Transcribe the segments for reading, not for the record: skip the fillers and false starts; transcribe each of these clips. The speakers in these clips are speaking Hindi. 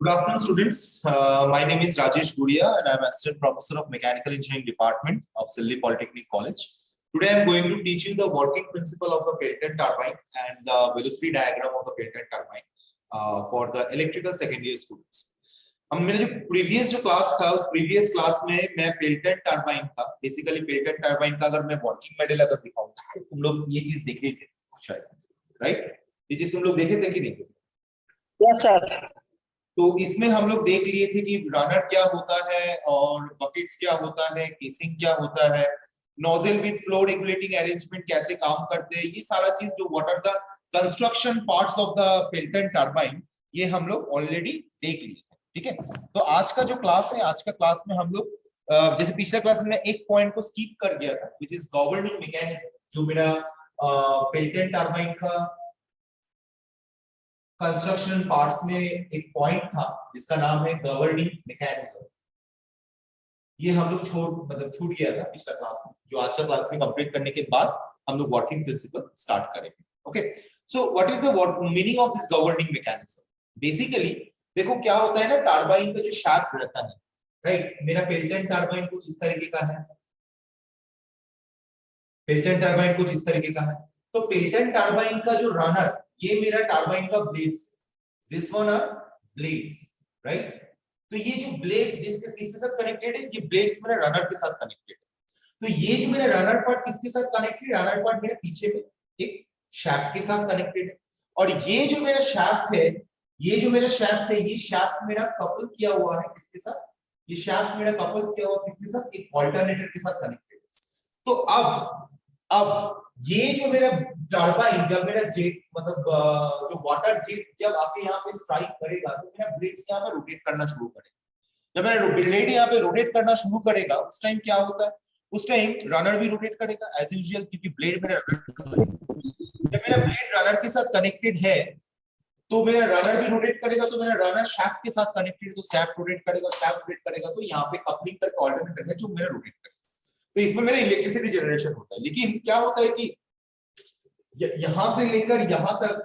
Good afternoon, students. My name is Rajesh Guria, and I'm Assistant Professor of Mechanical Engineering Department of Silli Polytechnic College. Today, I'm going to teach you the working principle of the Pelton turbine and the velocity diagram of the Pelton turbine for the electrical second year students. हम मेरा जो previous class था उस previous class में मैं Pelton turbine का basically Pelton turbine का अगर मैं working model अगर दिखाऊंगा तो तुम लोग ये चीज देख रहे थे शायद, right? ये चीज तुम लोग देखे थे कि नहीं? Yes, sir. तो इसमें हम लोग देख लिए थे कि रनर क्या होता है और बकेट्स क्या होता है, केसिंग क्या होता है, nozzle with flow regulating arrangement कैसे काम करते हैं, ये सारा चीज जो what are the construction parts of the Pelton turbine ये हम लोग ऑलरेडी देख लिए। ठीक है, तो आज का जो क्लास है, आज का क्लास में हम लोग जैसे पिछले क्लास में एक पॉइंट को स्किप कर गया था व्हिच इज गवर्निंग मैकेनिज्म, जो मेरा पेल्टन टरबाइन का कंस्ट्रक्शन पार्ट्स में एक पॉइंट था जिसका नाम है गवर्निंग मैकेनिज्म। ये हम लोग छूट गया था पिछला क्लास में, जो आज का क्लास में कंप्लीट करने के बाद हम लोग वर्किंग प्रिंसिपल स्टार्ट करेंगे। Okay, so what is the meaning of this governing mechanism? Basically देखो क्या होता है ना, टरबाइन का जो शाफ्ट रहता है, राइट, मेरा पेल्टन टरबाइन कुछ इस तरीके का है, पेल्टन टरबाइन कुछ इस तरीके का है। तो पेल्टन टरबाइन का जो रनर, ये मेरा टरबाइन का blades, this one are blades, right. तो ये जो ब्लेड्स किसके साथ कनेक्टेड है, ये ब्लेड्स मेरा रनर के साथ कनेक्टेड है। तो ये जो मेरा रनर पार्ट किसके साथ कनेक्टेड है, रनर पार्ट मेरे पीछे में एक शाफ्ट के साथ कनेक्टेड है। और ये जो मेरा शाफ्ट है, ये जो मेरा शाफ्ट है, ये शाफ्ट मेरा कपल किया हुआ है किसके साथ, ये शाफ्ट मेरा कपल किया हुआ किसके साथ, एक अल्टरनेटर के साथ कनेक्टेड है। तो अब ये जो मेरा टरबाइन, जब मेरा जेट मतलब जो वाटर जेट जब आके यहाँ पे स्ट्राइक करेगा तो मेरा ब्लेड्स यहाँ पे रोटेट करना शुरू करेगा। जब मेरा ब्लेड यहाँ पे रोटेट करना शुरू करेगा उस टाइम क्या होता है, उस टाइम रनर भी रोटेट करेगा एज यूजुअल, क्योंकि ब्लेड मेरा जब मेरा ब्लेड रनर के साथ कनेक्टेड है तो मेरा रनर भी रोटेट करेगा, तो मेरा रनर शाफ्ट के साथ कनेक्टेड, तो शाफ्ट रोटेट करेगा, शाफ्ट रोटेट करेगा, तो यहाँ पे कपलिंग करके ऑल्टरनेटर है जो मेरा रोटेट करेगा। तो इसमें मेरा इलेक्ट्रिसिटी जनरेशन होता है। लेकिन क्या होता है कि यहां से लेकर यहां तक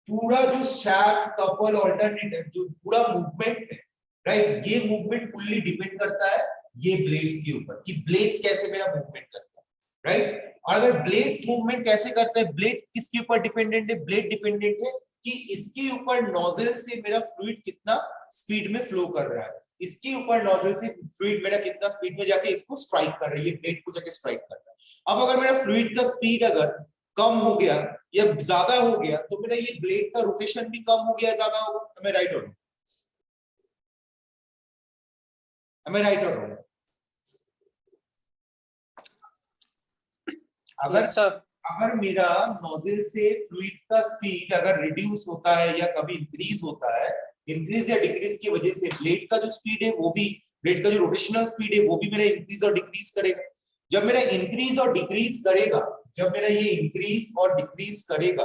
पूरा जो शाफ्ट कपल ऑल्टरनेटर जो पूरा मूवमेंट है, राइट, ये मूवमेंट फुल्ली डिपेंड करता है ये ब्लेड्स के ऊपर कि ब्लेड्स कैसे मेरा मूवमेंट करता है, राइट। और अगर ब्लेड्स मूवमेंट कैसे करता है, ब्लेड किसके ऊपर डिपेंडेंट है, ब्लेड डिपेंडेंट है कि इसके ऊपर नोजल से मेरा फ्लूइड कितना स्पीड में फ्लो कर रहा है, इसके ऊपर नोजल से फ्लूइड मेरा कितना स्पीड में जाके इसको स्ट्राइक कर रहा है, ये ब्लेड को जाके स्ट्राइक कर रहा है। अब अगर मेरा फ्लूइड का स्पीड अगर कम हो गया या ज्यादा हो गया तो मेरा ये ब्लेड का रोटेशन भी कम हो गया, ज्यादा होगा। am I right or wrong? am I right or wrong? अगर मेरा नोजल से फ्लूइड का स्पीड अगर रिड्यूस होता है या कभी इंक्रीज होता है, इंक्रीज या डिक्रीज की वजह से ब्लेड का जो स्पीड है वो भी, ब्लेड का जो रोटेशनल स्पीड है वो भी मेरा इंक्रीज और डिक्रीज करेगा। जब मेरा इंक्रीज और डिक्रीज करेगा, जब मेरा ये इंक्रीज और डिक्रीज करेगा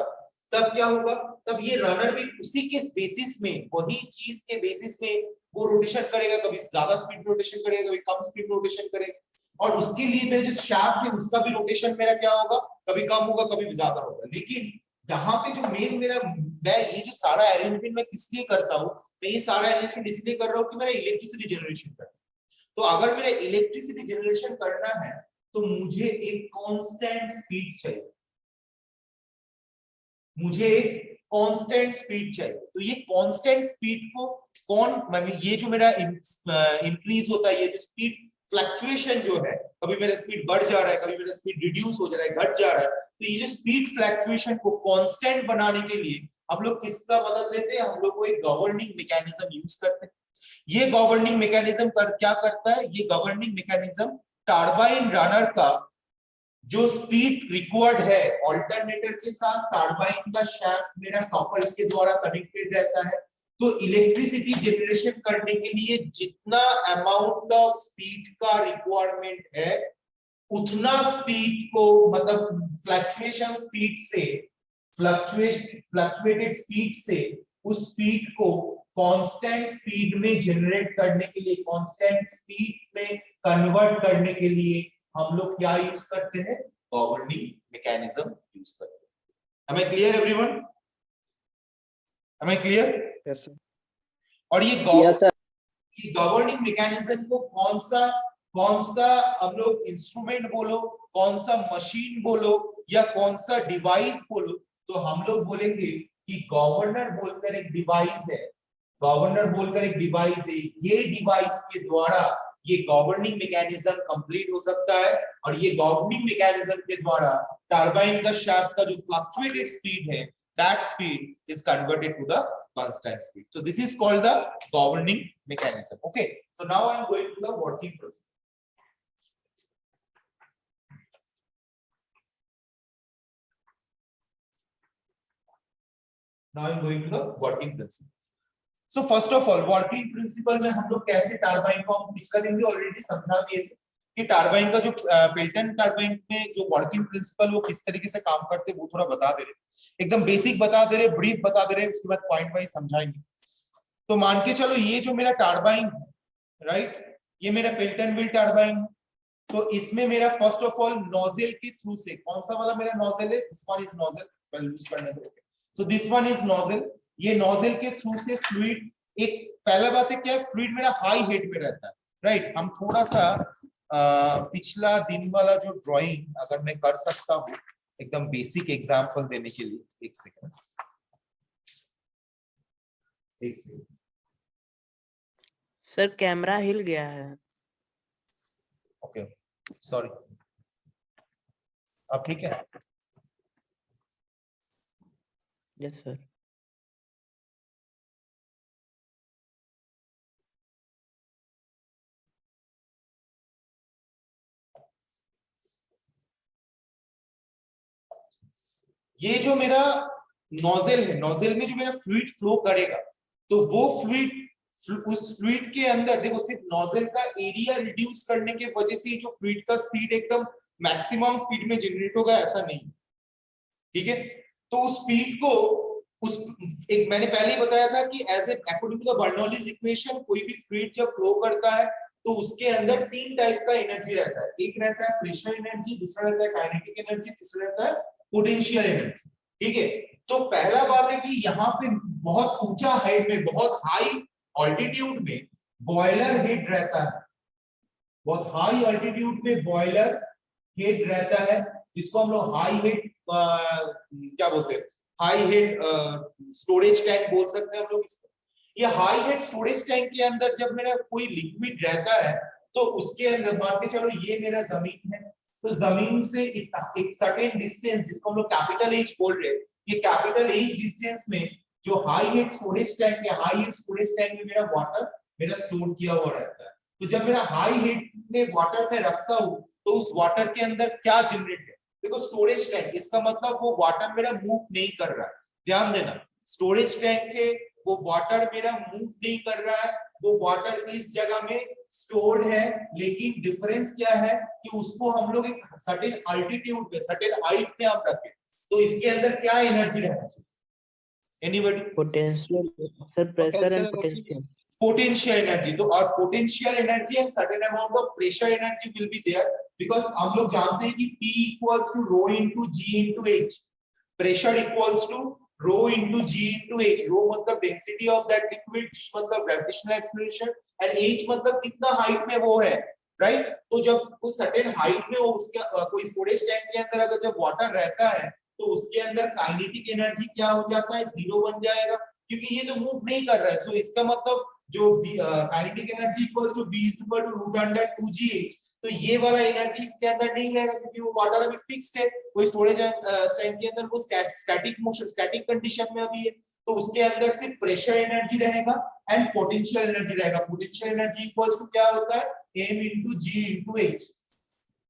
तब क्या होगा, तब ये रनर भी उसी के बेसिस में, वही चीज के बेसिस में वो रोटेशन करेगा, कभी ज्यादा स्पीड रोटेशन करेगा, कभी कम स्पीड रोटेशन करेगा। और उसके लिए मेरा जो शाफ्ट है उसका भी रोटेशन मेरा क्या होगा, कभी कम होगा कभी ज्यादा होगा। लेकिन यहाँ पे जो मेन मेरा, मैं ये जो सारा अरेंजमेंट मैं किस लिए करता हूँ, मैं ये सारा अरेंजमेंट इसलिए कर रहा हूँ कि मेरा इलेक्ट्रिसिटी जनरेशन करना है। तो अगर मेरा इलेक्ट्रिसिटी जनरेशन करना है तो मुझे एक कांस्टेंट स्पीड चाहिए, मुझे एक कांस्टेंट स्पीड चाहिए। तो ये कांस्टेंट स्पीड को ये जो मेरा इंक्रीज होता है, ये जो स्पीड फ्लक्चुएशन जो है, कभी मेरा स्पीड बढ़ जा रहा है, कभी मेरा स्पीड रिड्यूस हो जा रहा है, घट जा रहा है, तो ये जो स्पीड फ्लक्चुएशन को कांस्टेंट बनाने के लिए हम लोग किसका मदद लेते हैं, हम लोग को एक गवर्निंग मैकेनिज्म यूज करते हैं। ये गवर्निंग मैकेनिज्म क्या करता है, ये गवर्निंग मैकेनिज्म टरबाइन रनर का जो स्पीड रिक्वायर्ड है ऑल्टरनेटर के साथ, टरबाइन का शाफ्ट मेरा कपल के द्वारा कनेक्टेड रहता है। तो इलेक्ट्रिसिटी जनरेशन करने के लिए जितना अमाउंट ऑफ स्पीड का रिक्वायरमेंट है उतना स्पीड को, मतलब फ्लक्चुएशन स्पीड से, फ्लक्चुएटेड स्पीड से उस स्पीड को कांस्टेंट स्पीड में जनरेट करने के लिए, कांस्टेंट स्पीड में कन्वर्ट करने के लिए हम लोग क्या यूज करते हैं, गवर्निंग मैकेनिज्म यूज करते हैं। Am I clear everyone? Am I clear? Yes, sir. और ये Yes, sir. गवर्निंग मैकेनिज्म को कौन सा हम लोग इंस्ट्रूमेंट बोलो, कौन सा मशीन बोलो या कौन सा डिवाइस बोलो, तो हम लोग बोलेंगे कि गवर्नर बोलकर एक डिवाइस है, गवर्नर बोलकर एक डिवाइस है। ये डिवाइस के द्वारा ये गवर्निंग मैकेनिज्म कंप्लीट हो सकता है, और ये गवर्निंग मैकेनिज्म के द्वारा टरबाइन का शाफ्ट का जो फ्लक्चुएटेड स्पीड है, that speed is converted to the constant speed. So this is called the governing mechanism. Okay, so now I am going to the working principle. Now I am going to the working principle. So first of all, working principle में हम लोग कैसे टरबाइन को हम पिछला दिन भी ऑलरेडी समझा दिए थे कि टरबाइन का जो पेल्टन टरबाइन में जो वर्किंग प्रिंसिपल वो किस तरीके से काम करते हैं वो थोड़ा बता दे रहे, एकदम बेसिक बता दे रहे, ब्रीफ बता दे रहे, उसके बाद पॉइंट वाइज समझाएंगे। तो मान के चलो ये जो मेरा टरबाइन है, राइट, ये मेरा पेल्टन व्हील टरबाइन है। तो इसमें मेरा फर्स्ट ऑफ ऑल नोजल के थ्रू से, कौन सा वाला मेरा नोजल है, दिस वन इज नोजल, पहले यूज करने दो। So this one is nozzle, ये नोजल के थ्रू से फ्लूइड, एक पहला बात है क्या है, फ्लूइड मेरा हाई हेड में रहता है, राइट। हम थोड़ा सा पिछला दिन वाला जो ड्राइंग अगर मैं कर सकता हूँ एकदम बेसिक एग्जांपल देने के लिए, एक सेकंड, एक सेकंड सर कैमरा हिल गया है। ओके सॉरी, अब ठीक है? Yes sir. ये जो मेरा नोजल है, नोजल में जो मेरा फ्लूइड फ्लो करेगा, तो वो फ्लूइड, उस फ्लूइड के अंदर देखो, सिर्फ नोजल का एरिया रिड्यूस करने के वजह से जो फ्लूइड का स्पीड एकदम मैक्सिमम स्पीड में जनरेट होगा ऐसा नहीं, ठीक है। तो उस स्पीड को उस एक मैंने पहले ही बताया था कि as a according to the Bernoulli's equation, कोई भी फ्लूइड जब फ्लो करता है तो उसके अंदर तीन टाइप का एनर्जी रहता है, एक रहता है प्रेशर एनर्जी, दूसरा रहता है काइनेटिक एनर्जी, तीसरा रहता है पोटेंशियल एनर्जी, ठीक है। तो पहला बात है कि यहाँ पे बहुत ऊंचा हाइट में, बहुत हाई ऑल्टीट्यूड में बॉयलर हेड रहता है, बहुत हाई ऑल्टीट्यूड में बॉयलर हेड रहता है, जिसको हम लोग हाई हेड क्या बोलते हैं, हाई हेड स्टोरेज टैंक बोल सकते हैं हम लोग इसको। ये हाई हेड स्टोरेज टैंक के अंदर जब मेरा कोई लिक्विड रहता है तो उसके अंदर मान के चलो ये मेरा जमीन है, तो जमीन से एक सर्टेन डिस्टेंस, जिसको हम लोग कैपिटल एच बोल रहे हैं, ये कैपिटल एच डिस्टेंस में जो हाई हेड स्टोरेज टैंक है, हाई हेड स्टोरेज टैंक में मेरा वाटर मेरा स्टोर किया हुआ रहता है। तो जब मेरा हाई हेड में वाटर में रखता हूँ तो उस वाटर के अंदर क्या जनरेट है, देखो स्टोरेज टैंक, इसका मतलब वो वाटर मेरा मूव नहीं कर रहा है, ध्यान देना, स्टोरेज टैंक है वो वाटर मेरा मूव नहीं कर रहा है, वो वाटर इस जगह में स्टोर्ड है, लेकिन डिफरेंस क्या है कि उसको हम लोग एक सर्टेन अल्टीट्यूड पे, सर्टेन हाइट पे हम रखें, तो इसके अंदर क्या एनर्जी रहना चाहिए, anybody? Potential sir, pressure and potential. Potential energy, तो और potential energy and certain amount of pressure energy will be there, because हम लोग जानते हैं कि P equals to rho into G into H, pressure equals to rho into G into H, rho मतलब density of that liquid, G मतलब ग्रेविटेशनल एक्सेलरेशन एंड H मतलब कितना हाइट में वो है, राइट। तो जब वो सर्टेन हाइट में हो, उसके कोई स्टोरेज टैंक के अंदर अगर जब वाटर रहता है तो उसके अंदर काइनेटिक एनर्जी क्या हो जाता है, जीरो बन जाएगा, क्योंकि ये तो मूव नहीं कर रहा है। सो इसका मतलब जो kinetic energy equals to V is equal to root under 2gh, तो ये वाला एनर्जी इसके अंदर नहीं रहेगा, क्योंकि वो वाटर अभी फिक्स्ड है, वो स्टोरेज टैंक के अंदर वो स्टैटिक मोशन, स्टैटिक कंडीशन में अभी है, तो उसके अंदर सिर्फ प्रेशर एनर्जी रहेगा एंड पोटेंशियल एनर्जी रहेगा। पोटेंशियल एनर्जी इक्वल्स टू क्या होता है, m into g into h,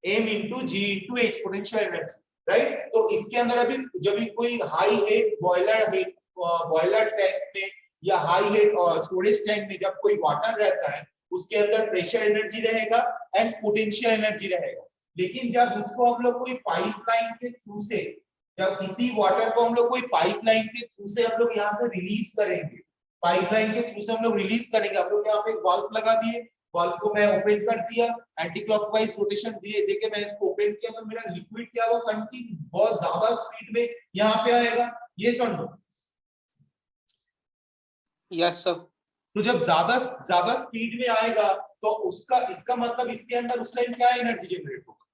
m into g into h potential energy, right. तो इसके अंदर अभी जब भी कोई हाई हेड बॉयलर टैंक में या हाई हेड स्टोरेज टैंक में जब कोई वाटर रहता है, उसके अंदर प्रेशर एनर्जी रहेगा एंड पोटेंशियल एनर्जी रहेगा। लेकिन जब उसको हम लोग कोई पाइपलाइन के थ्रू से, जब इसी वाटर को हम लोग कोई पाइपलाइन के थ्रू से हम लोग यहाँ से रिलीज करेंगे, पाइपलाइन के थ्रू से हम लोग रिलीज करेंगे, हम लोग यहाँ पे एक वाल्व लगा दिए, वाल्व को मैं ओपन कर दिया, एंटी क्लॉकवाइज रोटेशन दिए देके मैं इसको ओपन किया, तो मेरा लिक्विड क्या हुआ, कंटिन्यू बहुत ज्यादा स्पीड में यहाँ पे आएगा, ये सुन लो। Yes sir. तो जब ज्यादा स्पीड में आएगा तो उसका इसका मतलब इसके अंदर उस टाइम क्या एनर्जी जनरेट होगा,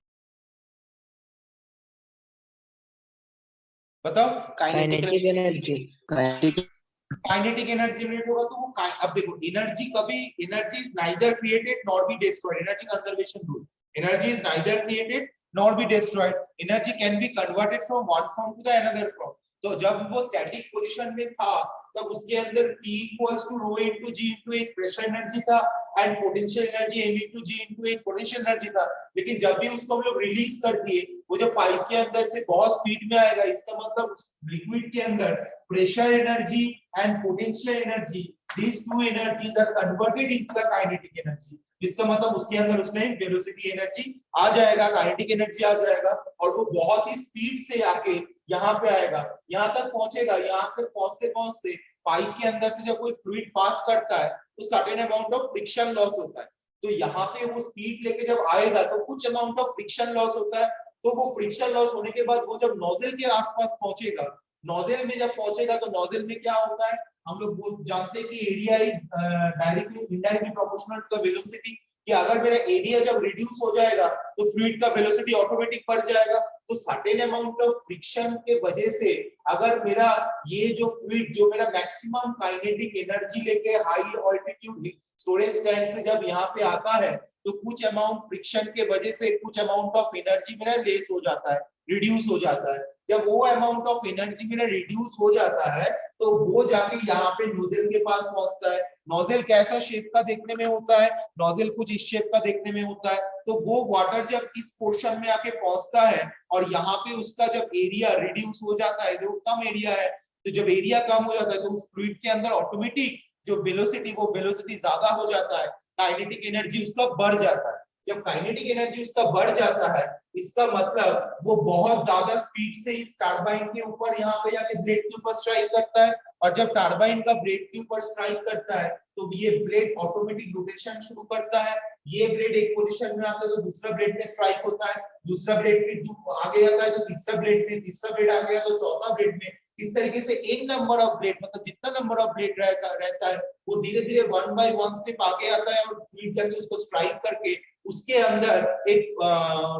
बताओ। Kinetic energy. Kinetic energy generate होगा तो वो अब देखो energy is neither created nor be destroyed, energy conservation rule, energy is neither created nor be destroyed, energy can be converted from one form to the another form. तो जब वो स्टैटिक पोजीशन में था तब उसके अंदर P equals to rho into G into एक प्रेशर एनर्जी था and potential energy M into G into एक पोटेंशियल एनर्जी था। लेकिन जब भी उसको हम लोग रिलीज कर दिए, वो जब पाइप के अंदर से बहुत स्पीड में आएगा, इसका मतलब लिक्विड के अंदर pressure energy and potential energy, these two energies are converted into the kinetic energy, इसका मतलब उसके अंदर उसमें वेलोसिटी एनर्जी आ जाएगा, काइनेटिक एनर्जी आ जाएगा और वो बहुत ही स्पीड से आके यहाँ पे आएगा, यहाँ तक पहुंचेगा। यहाँ तक पहुंचते पहुंचते पाइप के अंदर से जब कोई फ्लूइड पास करता है तो certain amount of friction loss होता है। तो यहाँ पे वो स्पीड लेके जब आएगा तो कुछ अमाउंट ऑफ फ्रिक्शन लॉस होता है। तो वो फ्रिक्शन लॉस होने के बाद वो जब नोजल के आसपास पहुंचेगा, नोजल में जब पहुंचेगा तो नोजल में क्या होता है, हम लोग जानते हैं कि area is directly indirectly proportional to the velocity, कि अगर मेरा एरिया जब रिड्यूस हो जाएगा तो फ्लूइड का वेलोसिटी ऑटोमेटिक बढ़ जाएगा। तो सर्टेन अमाउंट ऑफ फ्रिक्शन के वजह से अगर मेरा ये जो फ्लूइड जो मेरा मैक्सिमम काइनेटिक एनर्जी लेके हाई ऑल्टीट्यूड स्टोरेज टैंक से जब यहाँ पे आता है तो कुछ अमाउंट फ्रिक्शन के वजह से कुछ अमाउंट ऑफ एनर्जी मेरा लेस हो जाता है, रिड्यूस हो जाता है। जब वो अमाउंट ऑफ एनर्जी मेरा रिड्यूस हो जाता है तो वो जाके यहाँ पे नोजल के पास पहुंचता है। नोजल कैसा शेप का देखने में होता है, नोजल कुछ इस शेप का देखने में होता है। तो वो वाटर जब इस पोर्शन में आके पहुंचता है और यहाँ पे उसका जब एरिया रिड्यूस हो जाता है, जो कम एरिया है, तो जब एरिया कम हो जाता है तो उस फ्लूइड के अंदर ऑटोमेटिक जो वेलोसिटी वो वेलोसिटी ज्यादा हो जाता है, काइनेटिक एनर्जी उसका बढ़ जाता है। जब काइनेटिक एनर्जी उसका बढ़ जाता है इसका मतलब वो बहुत ज्यादा स्पीड से इस टरबाइन के ऊपर यहाँ पे जाके ब्लेड के ऊपर स्ट्राइक करता है और जब टरबाइन का ब्लेड के ऊपर स्ट्राइक करता है तो ये ब्लेड ऑटोमेटिक रोटेशन शुरू करता है। ये ब्लेड एक पोजीशन में आता है तो दूसरा ब्लेड में स्ट्राइक होता है, दूसरा ब्लेड फिर आगे आता है तो तीसरा ब्लेड में, तीसरा ब्लेड आ गया तो चौथा ब्लेड में। इस तरीके से एक नंबर ऑफ ब्लेड मतलब जितना नंबर ऑफ ब्लेड रहता है वो धीरे धीरे वन बाय वन स्टेप आगे आता है और फ्लूइड जाके उसको स्ट्राइक करके उसके अंदर एक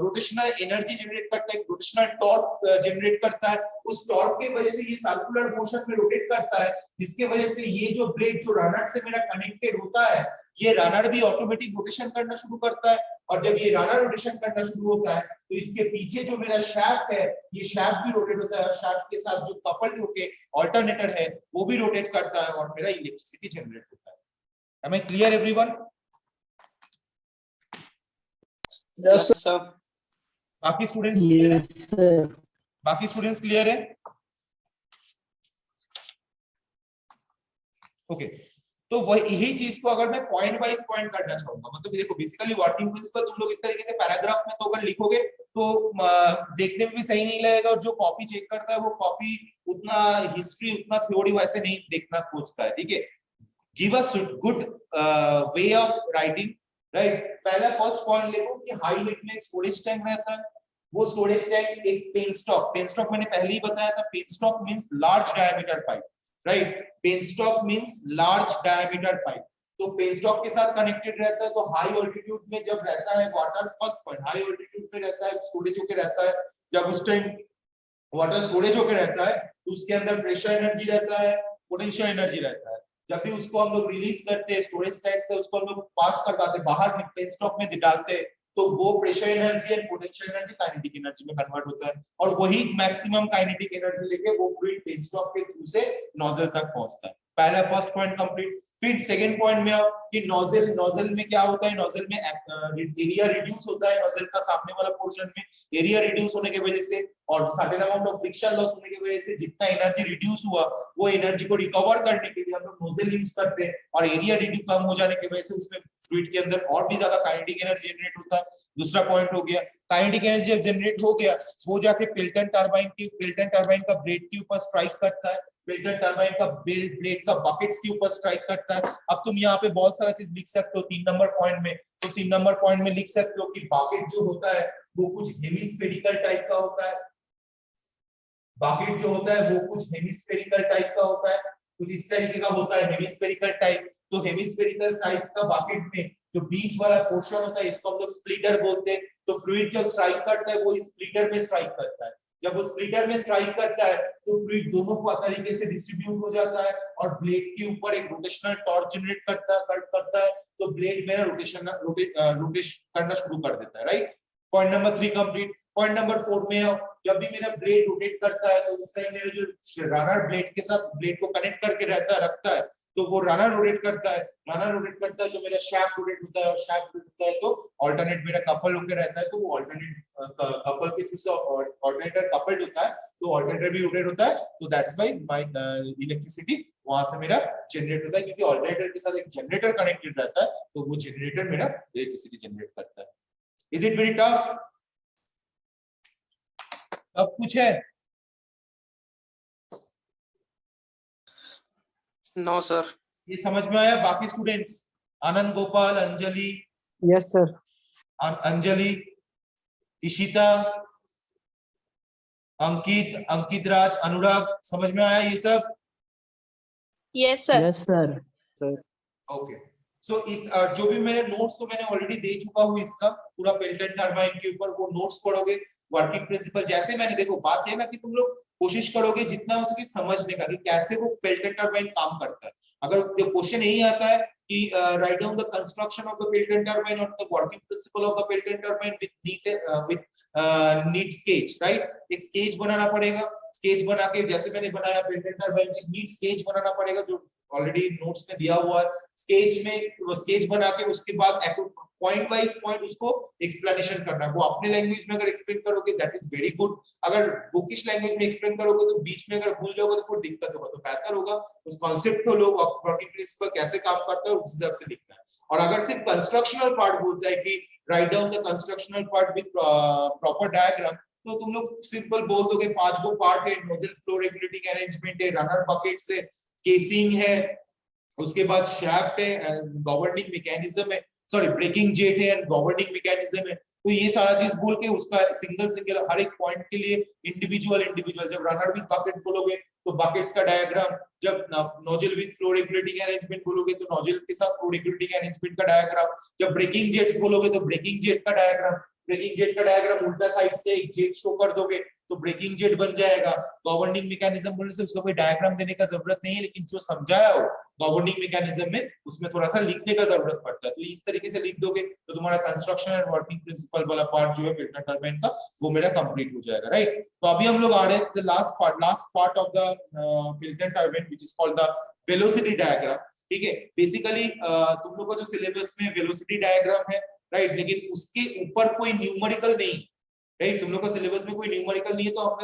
रोटेशनल एनर्जी जनरेट करता है, एक रोटेशनल टॉर्क जनरेट करता है। उस टॉर्क के वजह से ये सर्कुलर मोशन में रोटेट करता है, जिसके वजह से ये जो ब्लेड जो रनर से मेरा कनेक्टेड होता है ये रनर भी ऑटोमेटिक रोटेशन करना शुरू करता है। और जब ये रनर रोटेशन करना शुरू होता है तो इसके पीछे जो मेरा शाफ्ट है ये शाफ्ट भी रोटेट होता है और शाफ्ट के साथ जो कपल्ड होके अल्टरनेटर है वो भी रोटेट करता है और मेरा इलेक्ट्रिसिटी जनरेट होता है। Am I clear everyone? Yes, sir. बाकी स्टूडेंट्स क्लियर है? Yes, sir. बाकी स्टूडेंट्स क्लियर है? ओके तो वही यही चीज को अगर मैं पॉइंट वाइज पॉइंट करना चाहूंगा, मतलब देखो बेसिकली वर्किंग प्रिंसिपल तुम लोग इस तरीके से पैराग्राफ में तो अगर लिखोगे तो देखने में भी सही नहीं लगेगा और जो कॉपी चेक करता है वो कॉपी उतना हिस्ट्री उतना थ्योरी वैसे नहीं देखना खोजता है, ठीक है। Give us good way of writing, right. पहला फर्स्ट पॉइंट देखो कि हाई हीट में एक स्टोरेज टैंक रहता है, वो स्टोरेज टैंक एक पेनस्टॉक मैंने पहले ही बताया था, penstock means large diameter pipe, right. Penstock means large diameter pipe, तो पेनस्टॉक के साथ कनेक्टेड रहता है। तो हाई ऑल्टीट्यूड में जब रहता है water, first point high altitude पे रहता है, स्टोरेज होके रहता है। जब उस टाइम वाटर स्टोरेज होके रहता है तो उसके अंदर प्रेशर एनर्जी रहता है, पोटेंशियल एनर्जी रहता है। जब भी उसको हम लोग रिलीज करते हैं स्टोरेज टैंक से, उसको हम लोग पास करवाते बाहर पेनस्टॉक में डालते हैं तो वो pressure energy and potential energy kinetic energy में कन्वर्ट होता है और वही मैक्सिमम काइनेटिक एनर्जी लेके वो फ्लूइड पेनस्टॉक के थ्रू से नोजल तक पहुंचता है। पहला फर्स्ट पॉइंट कंप्लीट। फिर सेकंड पॉइंट में आओ कि नोजल में क्या होता है, नोजल में एरिया रिड्यूस होता है, नोजल का सामने वाला पोर्शन में एरिया रिड्यूस होने की वजह से और certain amount of friction loss होने की वजह से जितना एनर्जी रिड्यूस हुआ वो एनर्जी को रिकवर करने के लिए हम लोग नोजल यूज करते हैं और एरिया रिड्यूस कम हो जाने की वजह से उसमें फ्लूइड के अंदर और भी ज्यादा काइनेटिक एनर्जी जनरेट होता है। दूसरा पॉइंट हो गया काइनेटिक एनर्जी जब जनरेट हो गया वो जाके पेल्टन टरबाइन का ब्लेड के ऊपर स्ट्राइक करता है, पेल्टन टरबाइन का ब्लेड का बकेट्स के ऊपर स्ट्राइक करता है। अब तुम यहाँ पे बहुत सारा चीज लिख सकते हो 3 नंबर पॉइंट में, तो 3 नंबर पॉइंट में लिख सकते हो कि बकेट जो होता है वो कुछ हेमिस्फेरिकल टाइप का होता है, बकेट जो होता है वो कुछ हेमिस्फेरिकल टाइप का होता है, कुछ इस तरीके का होता है हेमिस्फेरिकल टाइप। तो हेमिस्फेरिकल टाइप का बकेट में जो बीच वाला पोर्शन होता है इसको हम लोग स्प्लिटर बोलते हैं। तो फ्लूइड जब स्ट्राइक करता है वो स्प्लिटर में स्ट्राइक करता है। जब वो स्प्लिटर में स्ट्राइक करता है तो फ्लूइड दोनों तरीके से डिस्ट्रीब्यूट हो जाता है और ब्लेड के ऊपर एक रोटेशनल टॉर्क जनरेट करता है। तो ब्लेड मेरा रोटेट करना शुरू कर देता है, right. Point number 3 complete. Point number 4 में जब भी मेरा ब्लेड रोटेट करता है तो उस टाइम मेरे जो रनर ब्लेड के साथ ब्लेड को कनेक्ट करके रखता है तो वो रनर रोटेट करता है। रनर रोटेट करता है तो मेरा शाफ्ट रोटेट होता है और शाफ्ट रोटेट होता है तो अल्टरनेट मेरा कपल होकर रहता है। तो वो अल्टरनेट कपल के थ्रू से अल्टरनेटर कपल्ड होता है तो अल्टरनेटर भी रोटेट होता है। तो दैट्स व्हाई माय इलेक्ट्रिसिटी वहां से मेरा जनरेट होता है क्योंकि अल्टरनेटर के साथ एक जनरेटर कनेक्टेड रहता है तो वो जनरेटर मेरा इलेक्ट्रिसिटी जनरेट करता है। Is it very tough? Tough कुछ है? No sir. ये समझ में आया? बाकी students Anand, Gopal, Anjali, Yes, sir. Anjali, Ishita, Ankit, Ankit Raj, Anurag, समझ में आया ये सब? Yes, sir. Yes, sir. Sir. Okay. So इस जो भी मेरे नोट्स तो मैंने ऑलरेडी दे चुका हूँ इसका पूरा पेल्टन टरबाइन के ऊपर, वो नोट्स पढ़ोगे। वर्किंग प्रिंसिपल जैसे मैंने, देखो बात है ना कि तुम लोग कोशिश करोगे जितना हो सके समझने का कि कैसे वो पेल्टन टरबाइन काम करता है। अगर क्वेश्चन यही आता है कि write down the construction of the Pelton turbine और the working principle of the Pelton turbine with neat sketch, right. एक स्केच बनाना पड़ेगा। स्केच बना के जैसे मैंने बनाया पेल्टन टरबाइन की नीड स्केच बनाना पड़ेगा जो ऑलरेडी नोट्स में दिया हुआ है। स्केच में स्केच बना के उसके बाद पॉइंट वाइज पॉइंट उसको एक्सप्लेनेशन करना है। वो अपने लैंग्वेज में अगर एक्सप्लेन करोगे दैट इज वेरी गुड। अगर बुकिश लैंग्वेज में एक्सप्लेन करोगे तो बीच में अगर भूल जाओगे तो फिर दिक्कत होगा। तो बेहतर होगा उस कॉन्सेप्ट को लोग वर्किंग प्रिंसिपल कैसे काम करता है उस हिसाब से लिखना है। और अगर सिर्फ कंस्ट्रक्शनल पार्ट बोलता है कि write down the constructional part with proper diagram, तो तुम लोग सिंपल बोल दोगे 5 गो पार्ट है, नोजल फ्लो रेगुलेटिंग अरेंजमेंट है, रनर बकेट से केसिंग है, उसके बाद शाफ्ट है एंड गवर्निंग मैकेनिज्म है, सॉरी ब्रेकिंग जेट है एंड गवर्निंग मैकेनिज्म है। तो ये सारा चीज बोल के उसका सिंगल हर एक पॉइंट के लिए इंडिविजुअल जब रनर विद बकेट्स बोलोगे तो बकेट्स का डायग्राम, जब nozzle with flow regulating arrangement बोलोगे तो नोजल के साथ फ्लो रेगुलेटिंग अरेंजमेंट का डायग्राम, जब ब्रेकिंग जेट्स बोलोगे तो ब्रेकिंग जेट का डायग्राम, ब्रेकिंग जेट का डायग्राम उल्टा साइड से एक जेट शो कर दोगे तो ब्रेकिंग जेट बन जाएगा। गवर्निंग मैकेनिज्म बोलने से उसका कोई डायग्राम देने का जरूरत नहीं है, लेकिन जो समझाया हो गवर्निंग मैकेनिज्म में उसमें थोड़ा सा लिखने का जरूरत पड़ता है। तो इस तरीके से लिख दोगे तो तुम्हारा कंस्ट्रक्शन एंड वर्किंग प्रिंसिपल वाला पार्ट जो है पेल्टन टरबाइन का वो मेरा कंप्लीट हो जाएगा, राइट। तो अभी हम लोग आ रहे हैं the last part of the Pelton turbine which is called the velocity diagram. ठीक है, बेसिकली तुम लोग का जो सिलेबस में वेलोसिटी डायग्राम है, राइट, लेकिन उसके ऊपर कोई न्यूमेरिकल नहीं, राइट। तुम लोग का सिलेबस में कोई न्यूमेरिकल नहीं है तो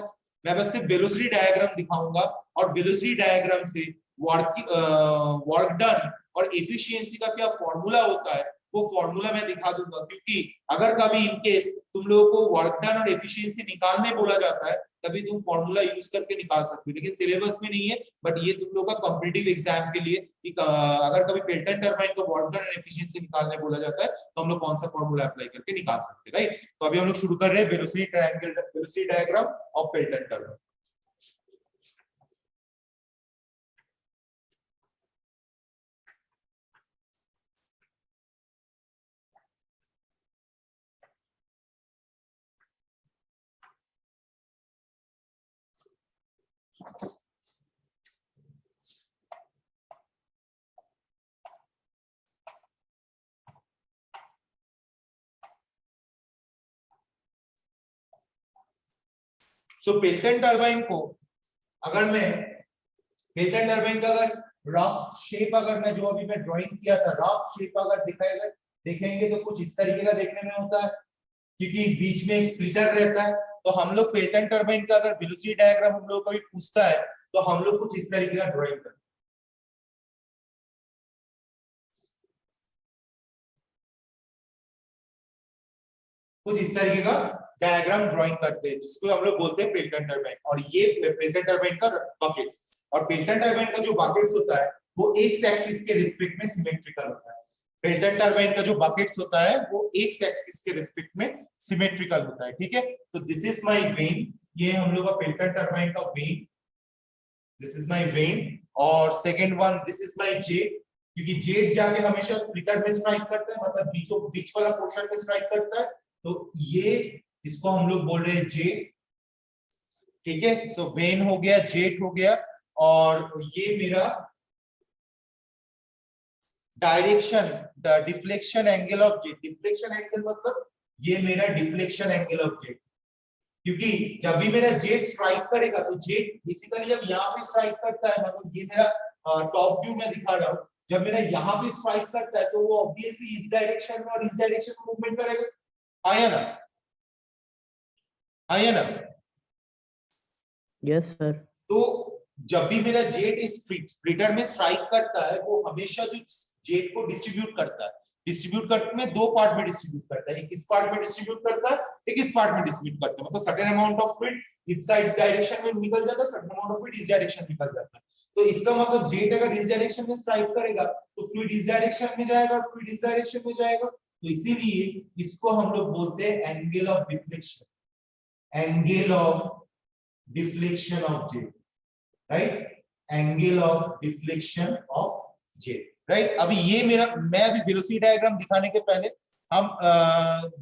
मैं बस सिर्फ वेलोसिटी डायग्राम दिखाऊंगा और वेलोसिटी डायग्राम से वर्क डन और एफिशिएंसी का क्या फॉर्मूला होता है वो फॉर्मूला मैं दिखा दूंगा। क्योंकि अगर कभी इन केस तुम लोगों को वर्क डन और एफिशिएंसी निकालने बोला जाता है तभी तुम फॉर्मूला यूज करके निकाल सकते हो, लेकिन सिलेबस में नहीं है। बट ये तुम लोग का कॉम्पिटिटिव एग्जाम के लिए कि अगर कभी पेल्टन टरबाइन का वर्क डन और एफिशिएंसी निकालने बोला जाता है तो हम लोग कौन सा फॉर्मूला अप्लाई करके निकाल सकते हैं, राइट। तो अभी हम लोग शुरू कर रहे हैं velocity diagram of Pelton turbine. So Pelton turbine को अगर मैं पेल्टन टरबाइन का अगर रफ शेप अगर मैं जो अभी मैं ड्राइंग किया था रफ शेप अगर देखेंगे तो कुछ इस तरीके का देखने में होता है क्योंकि बीच में एक स्प्लिटर रहता है। तो हम लोग पेल्टन टरबाइन का अगर वेलोसिटी डायग्राम हम लोग कोई पूछता है तो हम लोग कुछ इस तरीके का ड्राइंग करते हैं, कुछ इस तरीके का डायग्राम ड्राइंग करते हैं जिसको हम लोग बोलते हैं पेल्टन टरबाइन। और ये पेल्टन टरबाइन का बकेट्स, और पेल्टन टरबाइन का जो बकेट्स होता है वो एक्स एक्सिस के रिस्पेक्ट में सिमेट्रिकल होता है। पेल्टन टरबाइन का जो बकेट्स होता है वो एक्स एक्सिस के रिस्पेक्ट में सिमेट्रिकल होता है, ठीक है। तो दिस इज माय वेन, ये हम लोग का पेल्टन टरबाइन का vane, this is my vane. और second one this is my jet, क्योंकि जेट जाके हमेशा स्प्लिटर में स्ट्राइक करता है, मतलब बीचों बीच वाला पोर्शन में स्ट्राइक करता है, तो ये इसको हम लोग बोल रहे हैं जेट, ठीक है। सो वेन हो गया, जेट हो गया, और ये मेरा direction, the deflection angle of jet. Deflection angle मतलब ये मेरा डिफ्लेक्शन एंगल ऑफ जेट, क्योंकि जब भी मेरा जेट स्ट्राइक करेगा तो जेट बेसिकली जब यहाँ पे स्ट्राइक करता है, मतलब ये मेरा टॉप व्यू में दिखा रहा हूं, जब मेरा यहाँ पे स्ट्राइक करता है तो वो ऑब्वियसली इस डायरेक्शन में और इस डायरेक्शन में मूवमेंट करेगा, आया ना, आया ना। Yes sir. तो जब भी मेरा जेट इस स्प्लिटर में स्ट्राइक करता है, वो हमेशा जो जेट को डिस्ट्रीब्यूट करता है, डिस्ट्रीब्यूट करते में दो पार्ट में डिस्ट्रीब्यूट करता है, एक इस पार्ट में डिस्ट्रीब्यूट करता है, एक इस पार्ट में डिस्ट्रीब्यूट करता है, मतलब सर्टेन अमाउंट ऑफ फ्लूइड इस साइड डायरेक्शन में निकल जाता है, सर्टेन अमाउंट ऑफ फ्लूइड इस डायरेक्शन में निकल जाता है। तो इसका मतलब जेट अगर इस डायरेक्शन में स्ट्राइक करेगा तो फ्लूइड इस डायरेक्शन में जाएगा, फ्लूइड इस डायरेक्शन में जाएगा, तो इसीलिए इसको हम लोग बोलते हैं angle of deflection, angle of deflection of jet, right, angle of deflection of jet, right. अभी ये मेरा, मैं अभी वेलोसिटी डायग्राम दिखाने के पहले हम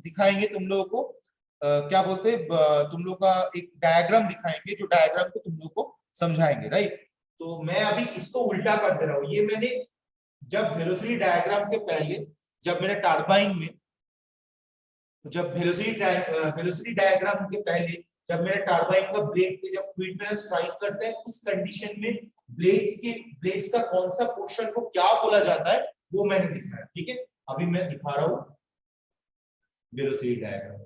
दिखाएंगे तुम लोगों को क्या बोलते हैं, तुम लोग का एक डायग्राम दिखाएंगे, जो डायग्राम को तुम लोग को समझाएंगे, राइट। तो मैं अभी इसको उल्टा कर दे रहा हूं। ये मैंने जब वेलोसिटी डायग्राम के पहले, जब मेरा टरबाइन में, जब वेलोसिटी डायग्राम के पहले जब मेरा टरबाइन का ब्लेड पे जब फ्लूइड मेरा स्ट्राइक करता है, उस कंडीशन में ब्लेड्स का कौन सा पोर्शन को क्या बोला जाता है वो मैंने दिखाया, ठीक है। अभी मैं दिखा रहा हूं वेलोसिटी डायग्राम।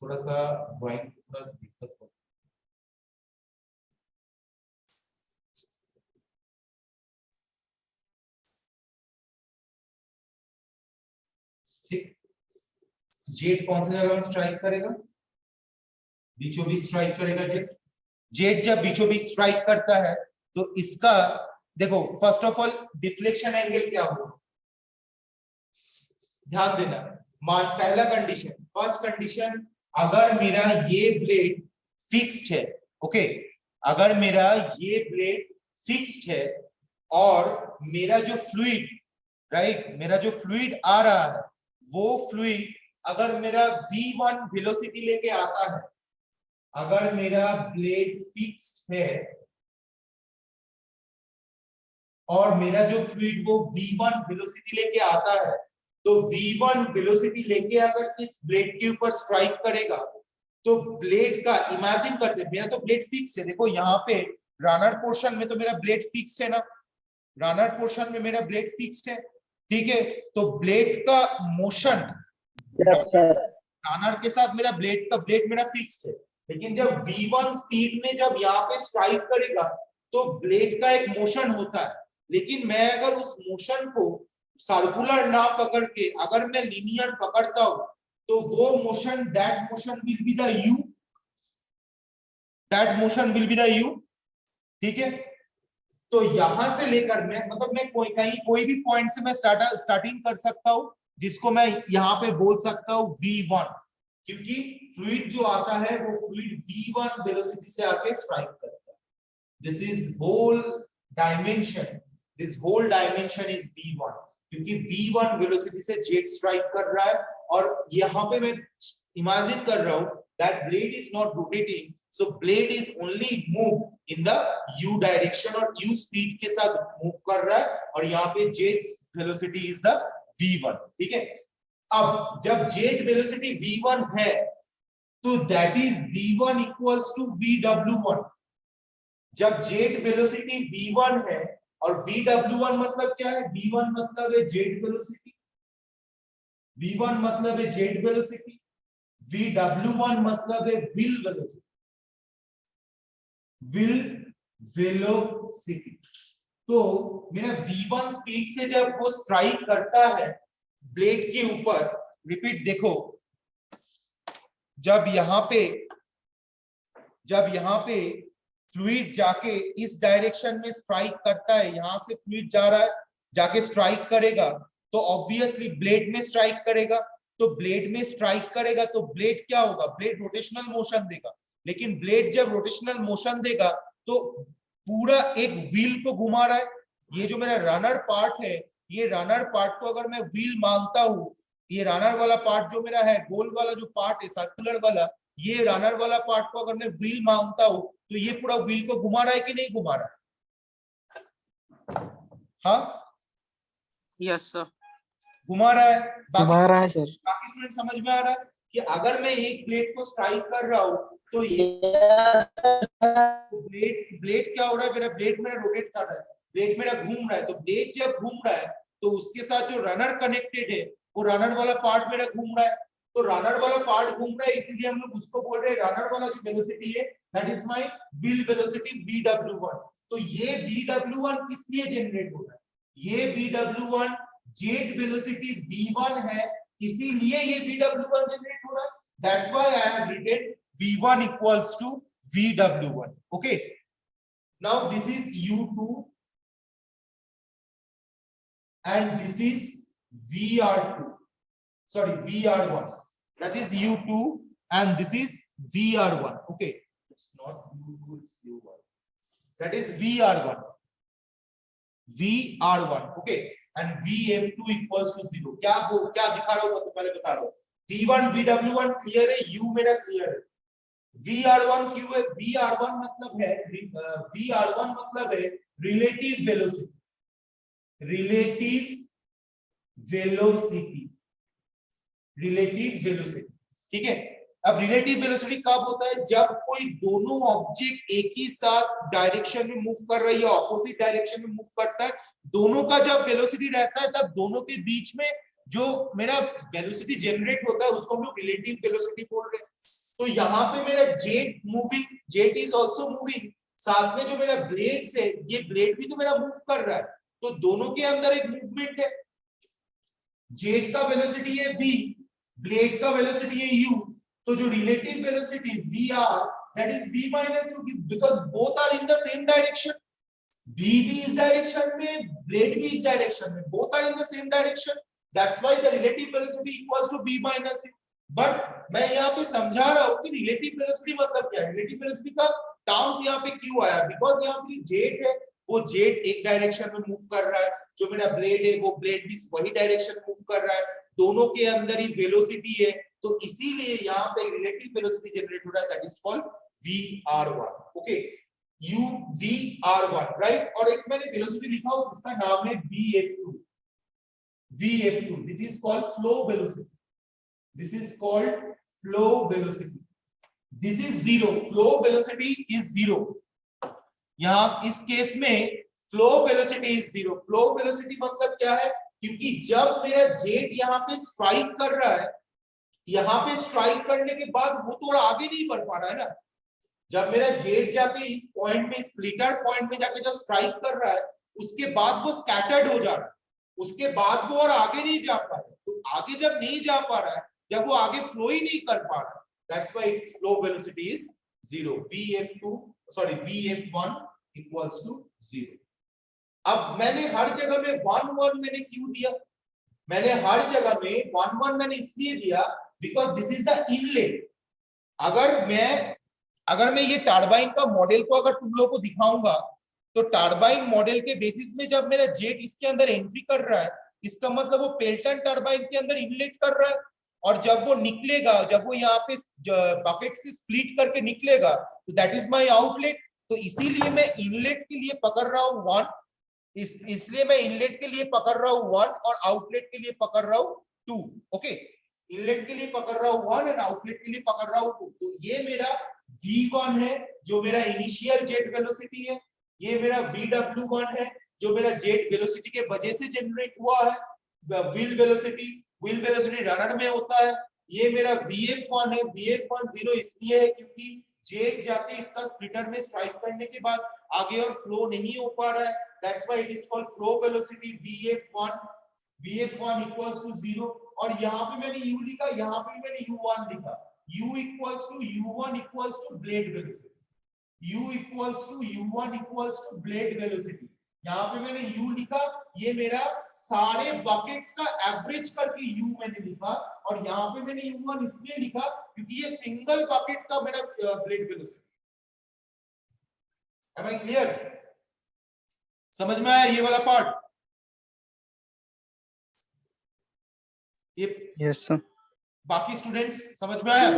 थोड़ा सा ड्राइंग थोड़ा दिक्कत हो, ठीक। जेट कौन सी जगह में स्ट्राइक करेगा, बीचों बीच स्ट्राइक करेगा जेट। जेट जब बीचों बीच स्ट्राइक करता है तो इसका देखो, first of all deflection angle क्या होगा, ध्यान देना। मान पहला कंडीशन, फर्स्ट कंडीशन, अगर मेरा ये ब्लेड फिक्स्ड है, ओके, अगर मेरा ये ब्लेड फिक्स्ड है और मेरा जो फ्लूइड, राइट, मेरा जो फ्लूइड आ रहा है वो फ्लूइड अगर मेरा v1 वेलोसिटी लेके आता है, अगर मेरा ब्लेड फिक्स्ड है और मेरा जो फ्लूइड वो v1 वेलोसिटी लेके आता है, तो v1 वेलोसिटी लेके अगर इस ब्लेड के ऊपर स्ट्राइक करेगा तो ब्लेड का, इमेजिन करते हैं मेरा तो ब्लेड फिक्स्ड है, देखो यहाँ पे रनर पोर्शन में तो मेरा ब्लेड फिक्स्ड है ना, रनर पोर्शन में मेरा ब्लेड फिक्स्ड है, ठीक है। तो ब्लेड का मोशन, रनर के साथ मेरा ब्लेड मेरा फिक्स्ड है, लेकिन जब v1 स्पीड में जब यहाँ पे स्ट्राइक करेगा तो ब्लेड का एक मोशन होता है, लेकिन मैं अगर उस मोशन को सर्कुलर ना पकड़ के अगर मैं लिनियर पकड़ता हूं तो वो motion, that motion will be the u, that motion will be the u, ठीक है। तो यहां से लेकर मैं, मतलब मैं कोई भी पॉइंट से मैं स्टार्टिंग कर सकता हूं, जिसको मैं यहाँ पे बोल सकता हूँ v1, क्योंकि फ्लूइड जो आता है वो फ्लूइड v1 वेलोसिटी से आके स्ट्राइक करता है। This is whole dimension, this whole dimension is v1, क्योंकि v1 वेलोसिटी से जेट स्ट्राइक कर रहा है, और यहाँ पे मैं इमेजिन कर रहा हूं that blade is not rotating, so blade is only move in the u direction और u स्पीड के साथ मूव कर रहा है, और यहाँ पे jet velocity is the v1, ठीक है। अब जब जेट वेलोसिटी v1 है तो that is v1 equals to vw1। जब जेट वेलोसिटी v1 है और vw1 मतलब क्या है, v1 मतलब है जेट वेलोसिटी, v1 मतलब है जेट वेलोसिटी, vw1 मतलब है व्हील वेलोसिटी, व्हील वेलोसिटी। तो मेरा v1 स्पीड से जब वो स्ट्राइक करता है ब्लेड के ऊपर, रिपीट देखो, जब यहाँ पे फ्लूइड जाके इस डायरेक्शन में स्ट्राइक करता है, यहां से फ्लूइड जा रहा है, जाके स्ट्राइक करेगा तो ऑब्वियसली ब्लेड में स्ट्राइक करेगा, तो ब्लेड में स्ट्राइक करेगा तो ब्लेड क्या होगा, ब्लेड रोटेशनल मोशन देगा, लेकिन ब्लेड जब रोटेशनल मोशन देगा तो पूरा एक व्हील को घुमा रहा है। ये जो मेरा रनर पार्ट है, ये रनर पार्ट को अगर मैं व्हील मानता हूं, ये रनर वाला पार्ट जो मेरा है, गोल वाला जो पार्ट है सर्कुलर वाला, ये रनर वाला पार्ट को अगर मैं व्हील मानता हूं तो ये पूरा व्हील को घुमा रहा है कि नहीं घुमा रहा है? हाँ यस सर। घुमा रहा है। घुमा रहा है सर। बाकी स्टूडेंट समझ में आ रहा है कि अगर मैं एक ब्लेड को स्ट्राइक कर रहा हूं तो ये ब्लेड क्या हो रहा है, मेरा ब्लेड मेरा रोटेट कर रहा है, ब्लेड मेरा घूम रहा है। तो ब्लेड जब घूम रहा है तो उसके साथ जो रनर कनेक्टेड है वो रनर वाला पार्ट मेरा घूम रहा है। तो रनर वाला पार्ट घूम रहा है, इसीलिए हम लोग उसको बोल रहे हैं रनर वाला जो वेलोसिटी है that is my wheel velocity Vw1। तो ये Vw1 किस लिए जनरेट हो रहा है? ये Vw1 जेट वेलोसिटी v1 है, इसीलिए ये Vw1 जनरेट हो रहा है। That's why I have written v1 equals to Vw1। okay, now this is u2 and this is vr2, sorry vr1, that is u2 and this is vr1। okay, it's not u2, it's u1, that is vr1 okay, and vf2 equals to 0। क्या दिखा रहा हूं, तो पहले बता रहा हूं। v1 Vw1 क्लियर है, u मेरा क्लियर है, vr1 क्यों है? vr1 मतलब है रिलेटिव वेलोसिटी, ठीक है। अब रिलेटिव वेलोसिटी कब होता है? जब कोई दोनों ऑब्जेक्ट एक ही साथ डायरेक्शन में मूव कर रही है, ऑपोजिट डायरेक्शन में मूव करता है, दोनों का जब वेलोसिटी रहता है तब दोनों के बीच में जो मेरा वेलोसिटी जनरेट होता है उसको हम लोग रिलेटिव वेलोसिटी बोल रहे हैं। तो यहाँ पे मेरा jet moving, jet is also moving, साथ में जो मेरा ब्लेड है, ये ब्लेड भी तो मेरा मूव कर रहा है, तो दोनों के अंदर एक मूवमेंट है। जेट का वेलोसिटी है v, ब्लेड का वेलोसिटी है u, तो जो relative velocity vr that is v minus u, because both are in the same direction, v भी इस डायरेक्शन में, ब्लेड भी इस डायरेक्शन में, both are in the same direction, that's why the relative velocity equals to v minus u। But मैं यहाँ पे समझा रहा हूँ कि रिलेटिव वेलोसिटी मतलब क्या है। रिलेटिव वेलोसिटी का टर्म्स यहाँ पे क्यों आया? बिकॉज यहाँ पे जेट है, वो जेट एक डायरेक्शन में मूव कर रहा है, जो मेरा ब्लेड है वो ब्लेड भी वही डायरेक्शन में मूव कर रहा है, दोनों के अंदर ही वेलोसिटी है, तो इसीलिए यहाँ पे रिलेटिव वेलोसिटी जनरेट हो रहा है, that is called vr1। Okay, vr1 right. और एक मैंने वेलोसिटी लिखा हो जिसका नाम है vf2, this is called flow velocity, this is called flow velocity, this is zero, flow velocity is zero। यहां इस केस में flow velocity is zero। flow velocity मतलब क्या है? क्योंकि जब मेरा जेट यहाँ पे स्ट्राइक कर रहा है, यहाँ पे स्ट्राइक करने के बाद वो थोड़ा आगे नहीं बढ़ पा रहा है ना, जब मेरा जेट जाके इस पॉइंट में, स्प्लिटर पॉइंट में जाके जब स्ट्राइक कर रहा है, उसके बाद वो स्कैटर्ड हो जा रहा है, उसके बाद वो और आगे नहीं जा पा रहा है। तो आगे जब नहीं जा पा रहा है, जब वो आगे फ्लो ही नहीं कर पा रहा, that's why its flow velocity is 0, vf1 equals to 0। अब मैंने हर जगह में 1 1 मैंने क्यों दिया? मैंने हर जगह में 1 1 मैंने इसलिए दिया because this is the inlet. अगर मैं ये टरबाइन का मॉडल को अगर तुम लोगों को दिखाऊंगा, तो टरबाइन मॉडल के बेसिस में जब मेरा जेट इसके अंदर एंट्री कर रहा है, इसका मतलब वो पेल्टन टरबाइन के अंदर इनलेट कर रहा है, और जब वो निकलेगा, जब वो यहाँ पे बकेट से स्प्लिट करके निकलेगा, तो दैट इज माय आउटलेट। तो इसीलिए मैं इनलेट के लिए पकड़ रहा हूँ 1, इसलिए मैं इनलेट के लिए पकड़ रहा हूँ 1 और आउटलेट के लिए पकड़ रहा हूँ 2। ओके, इनलेट के लिए पकड़ रहा हूँ 1 और आउटलेट के लिए पकड़ रहा हूँ 2। तो ये मेरा v1 है जो मेरा इनिशियल जेट वेलोसिटी है, ये मेरा vw1 है जो मेरा जेट वेलोसिटी के वजह से जनरेट हुआ है, व्हील वेलोसिटी रनर में होता है। ये मेरा vf1 है, vf1 0 इसलिए है क्योंकि जेट जाके इसका स्प्लिटर में स्ट्राइक करने के बाद आगे और फ्लो नहीं हो पा रहा है, that's why it is called flow velocity vf1 equals to 0। और यहाँ पे मैंने u लिखा, यहाँ पे मैंने u1 लिखा, u1 equals to blade velocity, यहाँ पे मैंने u लिखा, ये मेरा सारे बकेट्स का एवरेज करके u मैंने लिखा, और यहाँ पे मैंने u1 इसलिए लिखा क्योंकि ये सिंगल बकेट का मेरा blade velocity. Am I clear? समझ में आया ये वाला पार्ट? ये Yes, sir. बाकी स्टूडेंट्स समझ में आया?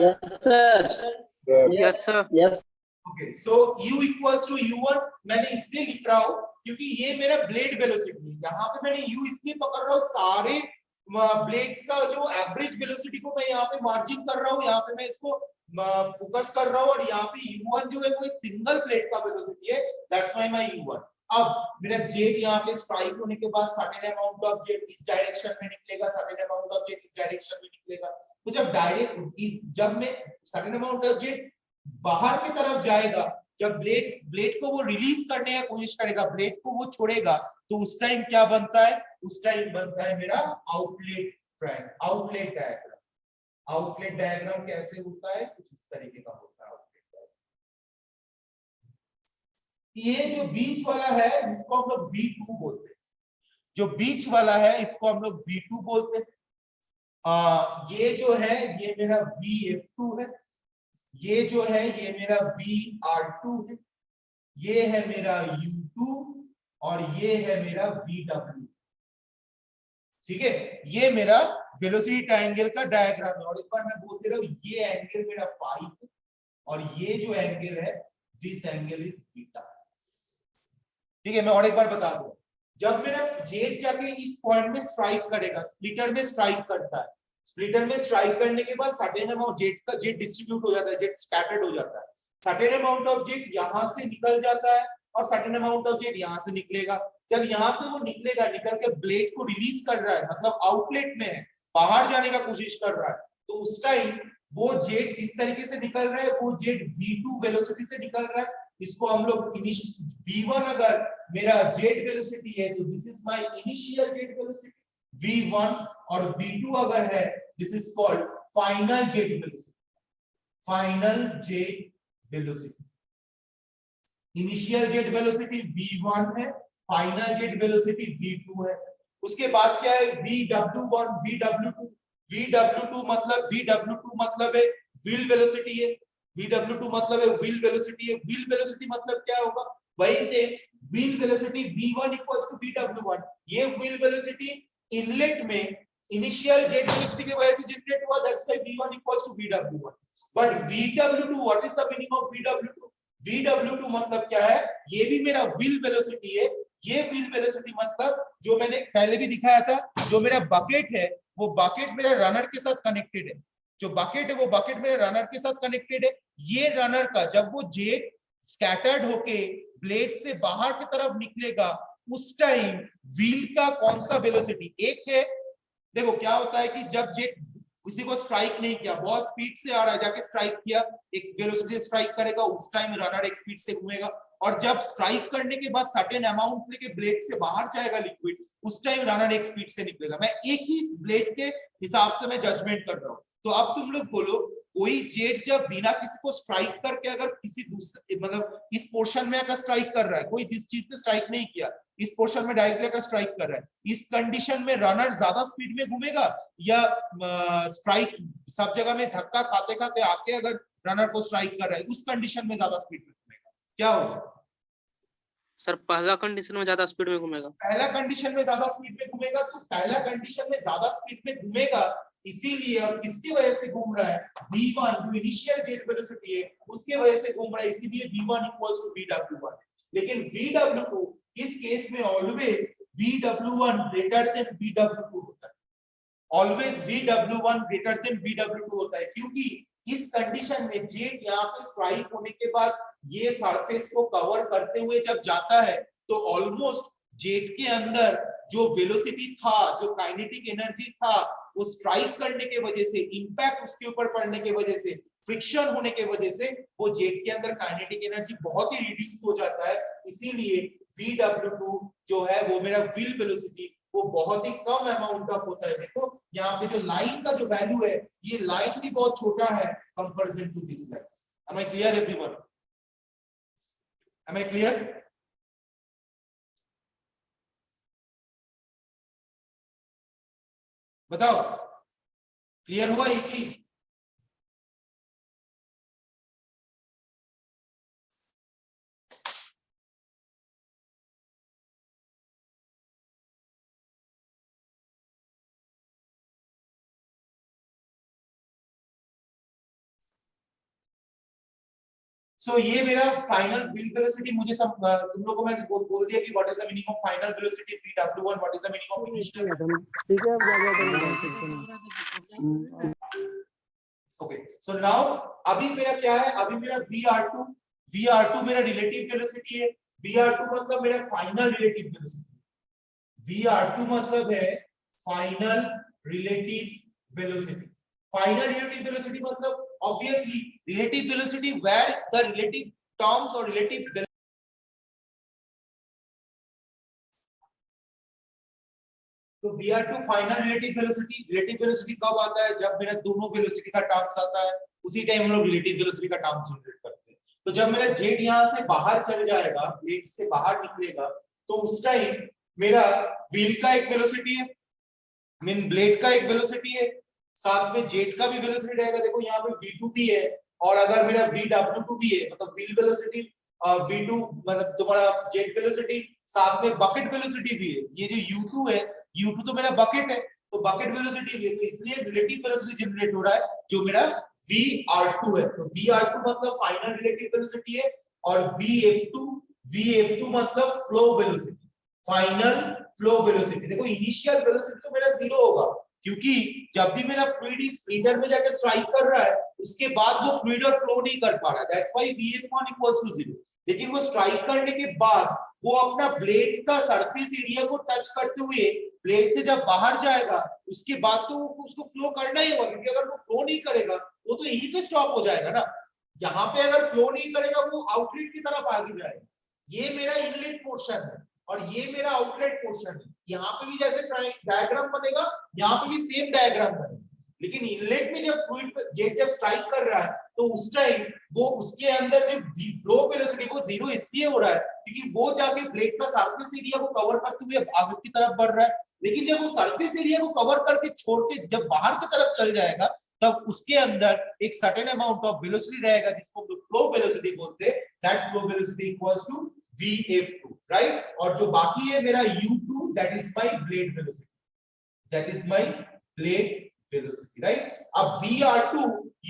Yes, sir. Okay, so u equals to u1 मैंने इसलिए लिख रहा हूं क्योंकि ये मेरा ब्लेड वेलोसिटी है। यहाँ पे मैंने u इसलिए पकड़ रहा हूँ, सारे ब्लेड्स का जो एवरेज वेलोसिटी को मैं यहाँ पे मार्जिन कर रहा हूँ, यहाँ पे मैं इसको फोकस कर रहा हूँ, और यहाँ पे u1 जो है वो एक सिंगल प्लेट का वेलोसिटी है, दैट्स व्हाई माय u1। अब मेरा जेट यहाँ पे स्ट्राइक होने के बाद सर्टेन अमाउंट ऑफ जेट इस डायरेक्शन में निकलेगा, सर्टेन अमाउंट ऑफ जेट इस डायरेक्शन में निकलेगा। तो जब मैं सर्टेन अमाउंट ऑफ जेट बाहर की तरफ जाएगा, जब ब्लेड को वो रिलीज करने की कोशिश करेगा, ब्लेड को वो छोड़ेगा, तो उस टाइम क्या बनता है? उस टाइम बनता है मेरा आउटलेट डायग्राम। आउटलेट डायग्राम कैसे होता है? कुछ इस तरीके का होता है आउटलेट डायग्राम। ये जो बीच वाला है इसको हम लोग V2 बोलते हैं, जो बीच वाला है इसको हम लोग V2 बोलते हैं। ये जो है ये मेरा VF2 है, ये जो है ये मेरा VR2 है, ये है मेरा U2 और ये है मेरा VW। ठीक है, ये मेरा वेलोसिटी ट्रायंगल का डायग्राम है। और एक बार मैं बोल दे रहा हूं, ये एंगल मेरा फाई है और ये जो एंगल है दिस एंगल इज बीटा। ठीक है, मैं और एक बार बता दूं, जब मेरा जेट जाके इस पॉइंट में स्ट्राइक करेगा, स्प्लिटर में स्ट्राइक करता है, स्प्लिटर में स्ट्राइक करने के बाद सर्टेन अमाउंट जेट डिस्ट्रीब्यूट हो जाता है, जेट स्कैटर्ड हो जाता है, सर्टेन अमाउंट ऑफ जेट यहां से निकल जाता है और सर्टेन अमाउंट ऑफ जेट यहां से निकलेगा। जब यहां से वो निकलेगा, निकल के ब्लेड को रिलीज कर रहा है, मतलब आउटलेट में है, बाहर जाने का कोशिश कर रहा है, तो उस टाइम वो जेट इस तरीके से निकल रहा है, वो जेट V2 वेलोसिटी से निकल रहा है। इसको हम लोग V1 अगर मेरा जेट वेलोसिटी है तो this is my initial jet velocity V1, और V2 अगर है this is called final jet velocity. Final jet velocity, initial jet velocity V1 है, फाइनल जेट वेलोसिटी V2 है। उसके बाद क्या है? VW1, VW2। VW2 मतलब है व्हील वेलोसिटी है, VW2 मतलब है व्हील वेलोसिटी है। व्हील वेलोसिटी मतलब क्या होगा? वही से wheel velocity V1 equals to VW1। ये व्हील वेलोसिटी इनलेट में इनिशियल जेट वेलोसिटी की वजह से जनरेट हुआ, that's why V1 equals to VW1। But VW2, what is the meaning of VW2? VW2 मतलब क्या है? ये भी मेरा व्हील वेलोसिटी है। ये व्हील वेलोसिटी मतलब जो मैंने पहले भी दिखाया था, जो मेरा बकेट है वो बकेट मेरा रनर के साथ कनेक्टेड है। जो बकेट है वो बकेट मेरे रनर के साथ कनेक्टेड है। ये रनर का जब वो जेट स्कैटर्ड होके ब्लेड से बाहर की तरफ निकलेगा, उस टाइम व्हील का कौन सा वेलोसिटी? एक है, देखो क्या होता है कि जब जेट किसी को स्ट्राइक नहीं किया, बहुत स्पीड से आ रहा है, जाके स्ट्राइक किया, एक वेलोसिटी स्ट्राइक करेगा, उस टाइम रनर एक स्पीड से घूमेगा। और जब स्ट्राइक करने के बाद सर्टेन अमाउंट लेके ब्लेड से बाहर जाएगा लिक्विड, उस टाइम रनर एक स्पीड से निकलेगा। मैं एक ही ब्लेड के हिसाब से मैं जजमेंट कर रहा हूं। तो अब तुम लोग बोलो, कोई जेट जब बिना किसी को स्ट्राइक करके अगर किसी दूसरे मतलब इस पोर्शन में अगर स्ट्राइक कर रहा है, कोई इस चीज पे स्ट्राइक नहीं किया, इस पोर्शन में डायरेक्टली अगर स्ट्राइक कर रहा है, इस कंडीशन में रनर ज्यादा स्पीड में घूमेगा या स्ट्राइक सब जगह में धक्का खाते खाते आके अगर रनर को स्ट्राइक कर रहा है, उस कंडीशन में ज्यादा स्पीड में घूमेगा? क्या होगा सर? पहला कंडीशन में ज्यादा स्पीड में घूमेगा। पहला कंडीशन में ज्यादा स्पीड में घूमेगा। तो पहला कंडीशन में ज्यादा स्पीड में घूमेगा, इसीलिए और किसकी वजह से घूम रहा है? V1 जो इनिशियल जेट वेलोसिटी है उसके वजह से घूम रहा है, इसीलिए V1 इक्वल्स टू VW1। लेकिन VW2 इस केस में always VW1 greater than VW2 होता है, always VW1 greater than VW2 होता है, क्योंकि इस कंडीशन में जेट यहाँ पे स्ट्राइक होने के बाद ये सरफेस को कवर करते हुए जब जाता है, तो ऑलमोस्ट जेट के अंदर जो वेलोसिटी था, जो काइनेटिक एनर्जी था, वो स्ट्राइक करने के वजह से, इंपैक्ट उसके ऊपर पड़ने के वजह से, फ्रिक्शन होने के वजह से वो जेट के अंदर काइनेटिक एनर्जी बहुत ही रिड्यूस हो जाता है। इसीलिए VW2 जो है वो मेरा व्हील वेलोसिटी वो बहुत ही कम अमाउंट ऑफ होता है। देखो यहाँ पे जो लाइन का जो वैल्यू है, ये लाइन भी बहुत छोटा है comparison to this line. Am I clear everyone? Am I clear? बताओ, क्लियर हुआ ये चीज? सो ये मेरा फाइनल व्हील वेलोसिटी मुझे सब तुम लोगों को मैं बोल दिया कि what is the meaning of final velocity Vw1, what is the meaning of initial. ठीक है, अब ज्यादा ओके सो नाउ अभी मेरा क्या है, अभी मेरा Vr2 मेरा रिलेटिव वेलोसिटी है। Vr2 मतलब मेरा फाइनल रिलेटिव वेलोसिटी। Vr2 मतलब है final relative velocity. Final relative velocity मतलब obviously relative velocity where the relative terms और रिलेटिव तो Vr2 फाइनल रिलेटिव वेलोसिटी कब आता है, जब मेरा दोनों वेलोसिटी का टर्म्स आता है, उसी टाइम हम लोग रिलेटिव वेलोसिटी का टर्म्स जनरेट करते हैं। तो जब मेरा जेट यहां से बाहर चल जाएगा, प्लेट से बाहर निकलेगा, तो उस टाइम मेरा व्हील का एक वेलोसिटी है, मीन ब्लेड का एक वेलोसिटी है, साथ में जेट का भी वेलोसिटी रहेगा। देखो यहाँ पे V2 भी है, और अगर मेरा Vw2 भी है, मतलब व्हील वेलोसिटी V2 मतलब तुम्हारा जेट वेलोसिटी, साथ में बकेट वेलोसिटी भी है। ये जो U2 है, U2 तो मेरा बकेट है, तो बकेट वेलोसिटी भी है, तो इसलिए रिलेटिव वेलोसिटी जनरेट हो रहा है जो मेरा Vr2 है। तो Vr2 मतलब फाइनल रिलेटिव वेलोसिटी है, और Vf2 मतलब flow velocity, final flow velocity. देखो इनिशियल वेलोसिटी तो मेरा 0 होगा, क्योंकि जब भी मेरा फ्लूइड इस स्प्लिटर में जाकर स्ट्राइक कर रहा है, उसके बाद वो फ्लूइड और फ्लो नहीं कर पा रहा है, दैट्स व्हाई Vf1 = 0। लेकिन वो स्ट्राइक करने के बाद वो अपना ब्लेड का सरफेस एरिया को टच करते हुए ब्लेड से जब बाहर जाएगा, उसके बाद तो उसको फ्लो करना ही होगा, क्योंकि अगर वो फ्लो नहीं करेगा वो तो यहीं पे स्टॉप हो जाएगा ना। यहाँ पे अगर फ्लो नहीं करेगा वो आउटलेट की तरफ आगे जाएगा। ये मेरा इनलेट पोर्शन है और ये मेरा आउटलेट पोर्शन है। यहाँ पे भी जैसे डायग्राम बनेगा, यहाँ पे भी सेम डायग्राम बनेगा, लेकिन इनलेट में जब फ्लूइड जेट जब स्ट्राइक कर रहा है, तो उस टाइम वो उसके अंदर जो फ्लो वेलोसिटी वो 0 इसलिए हो रहा है क्योंकि वो जाके ब्लेड का सरफेस एरिया को कवर करते हुए आगे की तरफ बढ़ रहा है। लेकिन जब वो सरफेस एरिया को कवर करके छोड़ के जब बाहर की तरफ चल जाएगा, तब उसके अंदर एक सर्टेन अमाउंट ऑफ वेलोसिटी रहेगा, जिसको फ्लो वेलोसिटी बोलते हैं। That flow velocity equals to Vf2, right. और जो बाकी है मेरा U2, that is my blade velocity, that is my blade velocity, right. अब Vr2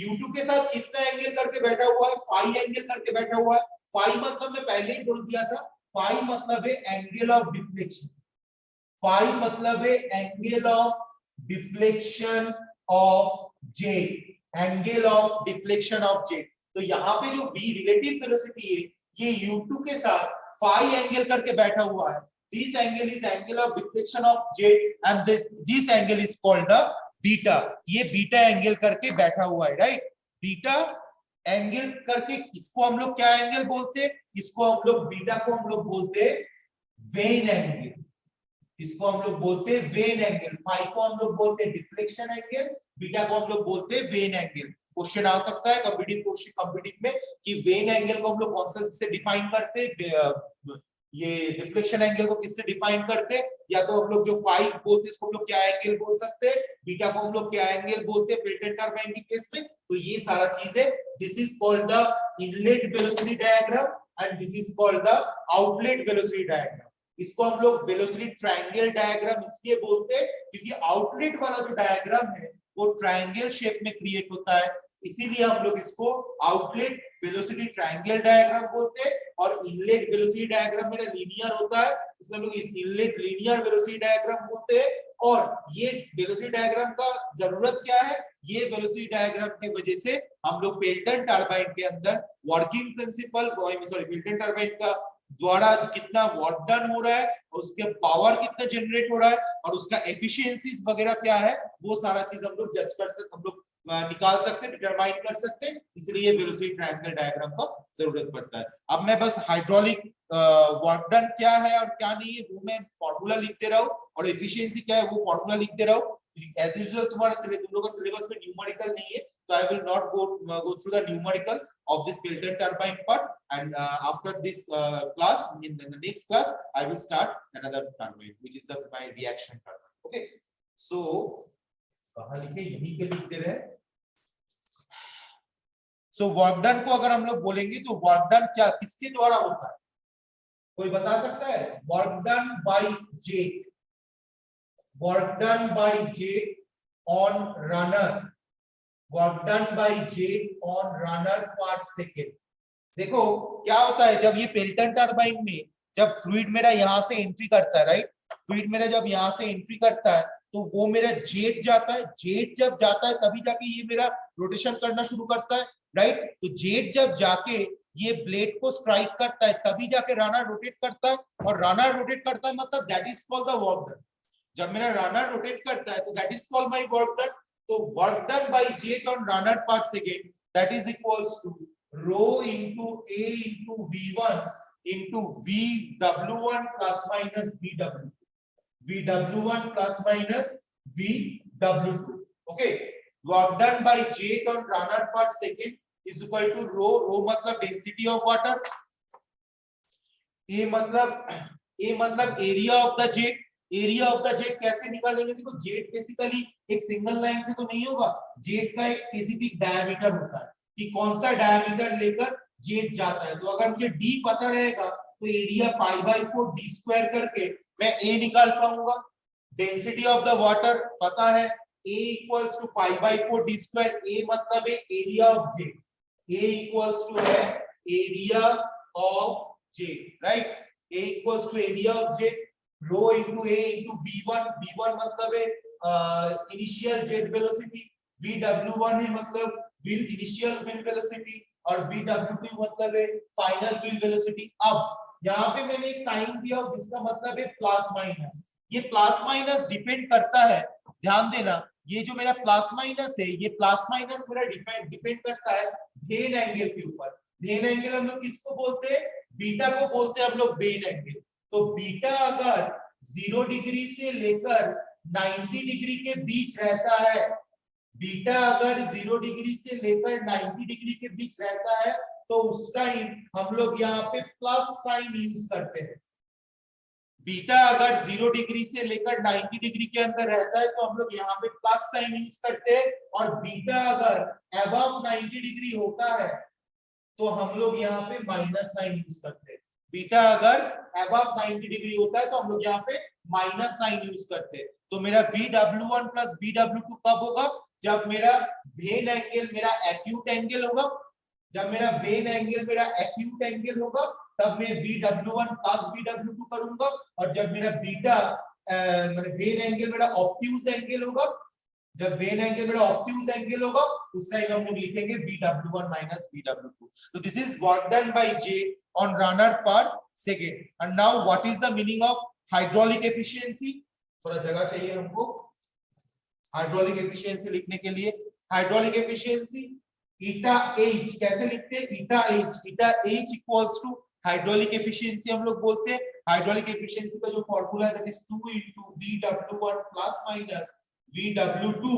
U2 के साथ कितना एंगल करके बैठा हुआ है, फाई एंगल करके बैठा हुआ है। फाई मतलब मैं पहले ही बोल दिया था, फाई मतलब है एंगल ऑफ डिफ्लेक्शन। फाई मतलब है angle of deflection of jet, angle of deflection of jet. तो यहाँ पे जो V रिलेटिव वेलोसिटी है, ये U2 के साथ फाई एंगल करके बैठा हुआ है। This angle is angle of deflection of jet and this angle is called the beta. ये बीटा एंगल करके बैठा हुआ है, राइट। बीटा एंगल करके इसको हम लोग क्या एंगल बोलते हैं, इसको हम लोग बीटा को हम लोग बोलते हैं वेन एंगल, इसको हम लोग बोलते हैं वेन एंगल। फाई को हम लोग बोलते हैं डिफ्लेक्शन एंगल, बीटा को हम लोग बोलते हैं वेन एंगल। क्वेश्चन आ सकता है कॉम्पिटिटिव में कि वेन एंगल को हम लोग कौन से डिफाइन करते हैं, ये डिफ्लेक्शन एंगल को किससे डिफाइन करते हैं, या तो हम लोग जो फाई बोलते हैं इसको हम लोग क्या एंगल बोल सकते हैं, बीटा को हम लोग क्या एंगल बोलते हैं पेल्टन टरबाइन के केस में। तो ये सारा चीज है। This is called the inlet velocity diagram and this is called the outlet velocity diagram. इसको हम लोग वेलोसिटी ट्रायंगल डायग्राम इसलिए बोलते हैं क्योंकि आउटलेट वाला जो डायग्राम है वो ट्रायंगल शेप में क्रिएट होता है, इसीलिए हम लोग इसको आउटलेट वेलोसिटी ट्रायंगल डायग्राम बोलते हैं। और इनलेट वेलोसिटी डायग्राम मेरा लीनियर होता है, इसलिए हम लोग इस इनलेट लीनियर वेलोसिटी डायग्राम बोलते हैं। और ये वेलोसिटी डायग्राम का जरूरत क्या है, ये वेलोसिटी डायग्राम की वजह से हम लोग पेल्टन टरबाइन के अंदर वर्किंग प्रिंसिपल पेल्टन टरबाइन का द्वारा कितना वर्क डन हो रहा है और उसके पावर कितना जनरेट हो रहा है और उसका एफिशिएंसीज वगैरह क्या है, वो सारा चीज हम लोग जज कर सकते, हम लोग निकाल सकते हैं, डिटरमाइन कर सकते हैं। इसलिए वेलोसिटी ट्रायंगल डायग्राम का जरूरत पड़ता है। अब मैं बस हाइड्रोलिक वर्क डन क्या है और क्या नहीं है वो मैं फॉर्मूला लिखते रहूं, और एफिशिएंसी क्या है वो फॉर्मूला लिखते रहूं। एज यूजुअल तुम्हारा तुम लोगों का सिलेबस में न्यूमेरिकल नहीं है, तो I will not go through the numerical of this Pelton turbine part, and after this class, in the next class I will start another turbine which is my reaction turbine. Okay, so कहां लिखे, यहीं के लिखते रहे। सो वर्क डन को अगर हम लोग बोलेंगे तो वर्क डन क्या किसके द्वारा होता है, कोई बता सकता है? Work done by jet, work done by jet on runner, work done by jet on runner per second. देखो क्या होता है जब ये पेल्टन टरबाइन में जब फ्लूइड मेरा यहाँ से एंट्री करता है, राइट, फ्लूइड मेरा जब यहाँ से एंट्री करता है तो वो मेरा जेट जाता है, जेट जब जाता है तभी जाके ये मेरा रोटेशन करना शुरू करता है, राइट। तो जेट जब जाके ये ब्लेड को स्ट्राइक करता है तभी जाके रनर रोटेट करता है, और रनर रोटेट करता है मतलब that is called the work done. जब मेरा रनर रोटेट करता है तो that is called my work done. तो work done by jet on runner पर second that is equals to rho into a into v1 into vw1 plus minus vw2, vw1 plus minus vw2. Okay, work done by jet on runner per second is equal to rho, rho मतलब density of water, a मतलब area of the jet, area of the jet कैसे निकालेंगे? देखो जेट बेसिकली एक सिंगल लाइन से तो नहीं होगा, जेट का एक स्पेसिफिक डायमीटर होता है कि कौन सा डायमीटर लेकर जेट जाता है। तो अगर मुझे डी पता रहेगा तो area pi by 4 D square करके मैं ए निकाल पाऊंगा। डेंसिटी ऑफ द वाटर पता है, A equals to pi by 4 D square, A मतलब है area of jet, A equals to है area of jet, right, A equals to area of jet, rho into A into v1, v1 मतलब है इनिशियल जेट वेलोसिटी, vw1 है मतलब व्हील इनिशियल व्हील वेलोसिटी, और vw2 मतलब है फाइनल व्हील वेलोसिटी। अब यहाँ पे मैंने एक साइन दिया जिसका मतलब है प्लस माइनस, ये प्लस माइनस डिपेंड करता है, ध्यान देना, ये जो मेरा प्लस माइनस है ये प्लस माइनस मेरा डिपेंड करता है वेन एंगल के ऊपर। वेन एंगल हम लोग किसको बोलते हैं? बीटा को बोलते हैं हम लोग वेन एंगल। तो बीटा अगर 0 डिग्री से लेकर 90 डिग्री के बीच रहता है, बीटा अगर 0 डिग्री से लेकर 90 डिग्री के बीच रहता है तो उस टाइम हम लोग यहाँ पे प्लस साइन यूज करते हैं। बीटा अगर 0 डिग्री से लेकर 90 डिग्री के अंदर रहता है तो हम लोग यहाँ पे प्लस साइन यूज करते हैं, और बीटा अगर अबव 90 डिग्री होता है तो हम लोग यहाँ पे माइनस साइन यूज करते हैं। बीटा अगर अबव 90 डिग्री होता है तो हम लोग यहाँ पे माइनस साइन यूज करते हैं। तो मेरा vw1 प्लस vw2 कब होगा? जब मेरा वेन एंगल मेरा एक्यूट एंगल होगा, जब मेरा वेन एंगल मेरा एक्यूट एंगल होगा तब मैं vw1 प्लस vw2 करूंगा, और जब मेरा बीटा वेन एंगल मेरा ऑब्ट्यूज एंगल होगा, जब वेन एंगल मेरा ऑब्ट्यूज एंगल होगा उस टाइम हम लोग लिखेंगे vw1 माइनस vw2। तो this is work done by jet on runner per second। and now what is the meaning of hydraulic efficiency? थोड़ा जगह चाहिए हमको हाइड्रोलिक एफिशिएंसी लिखने के लिए। हाइड्रोलिक एफिशिएंसी ईटा एच कैसे लिखते हैं? Eta H equals to hydraulic efficiency हम लोग बोलते हैं। हाइड्रोलिक एफिशिएंसी का जो फार्मूला है that is 2 into vw1 plus minus vw2,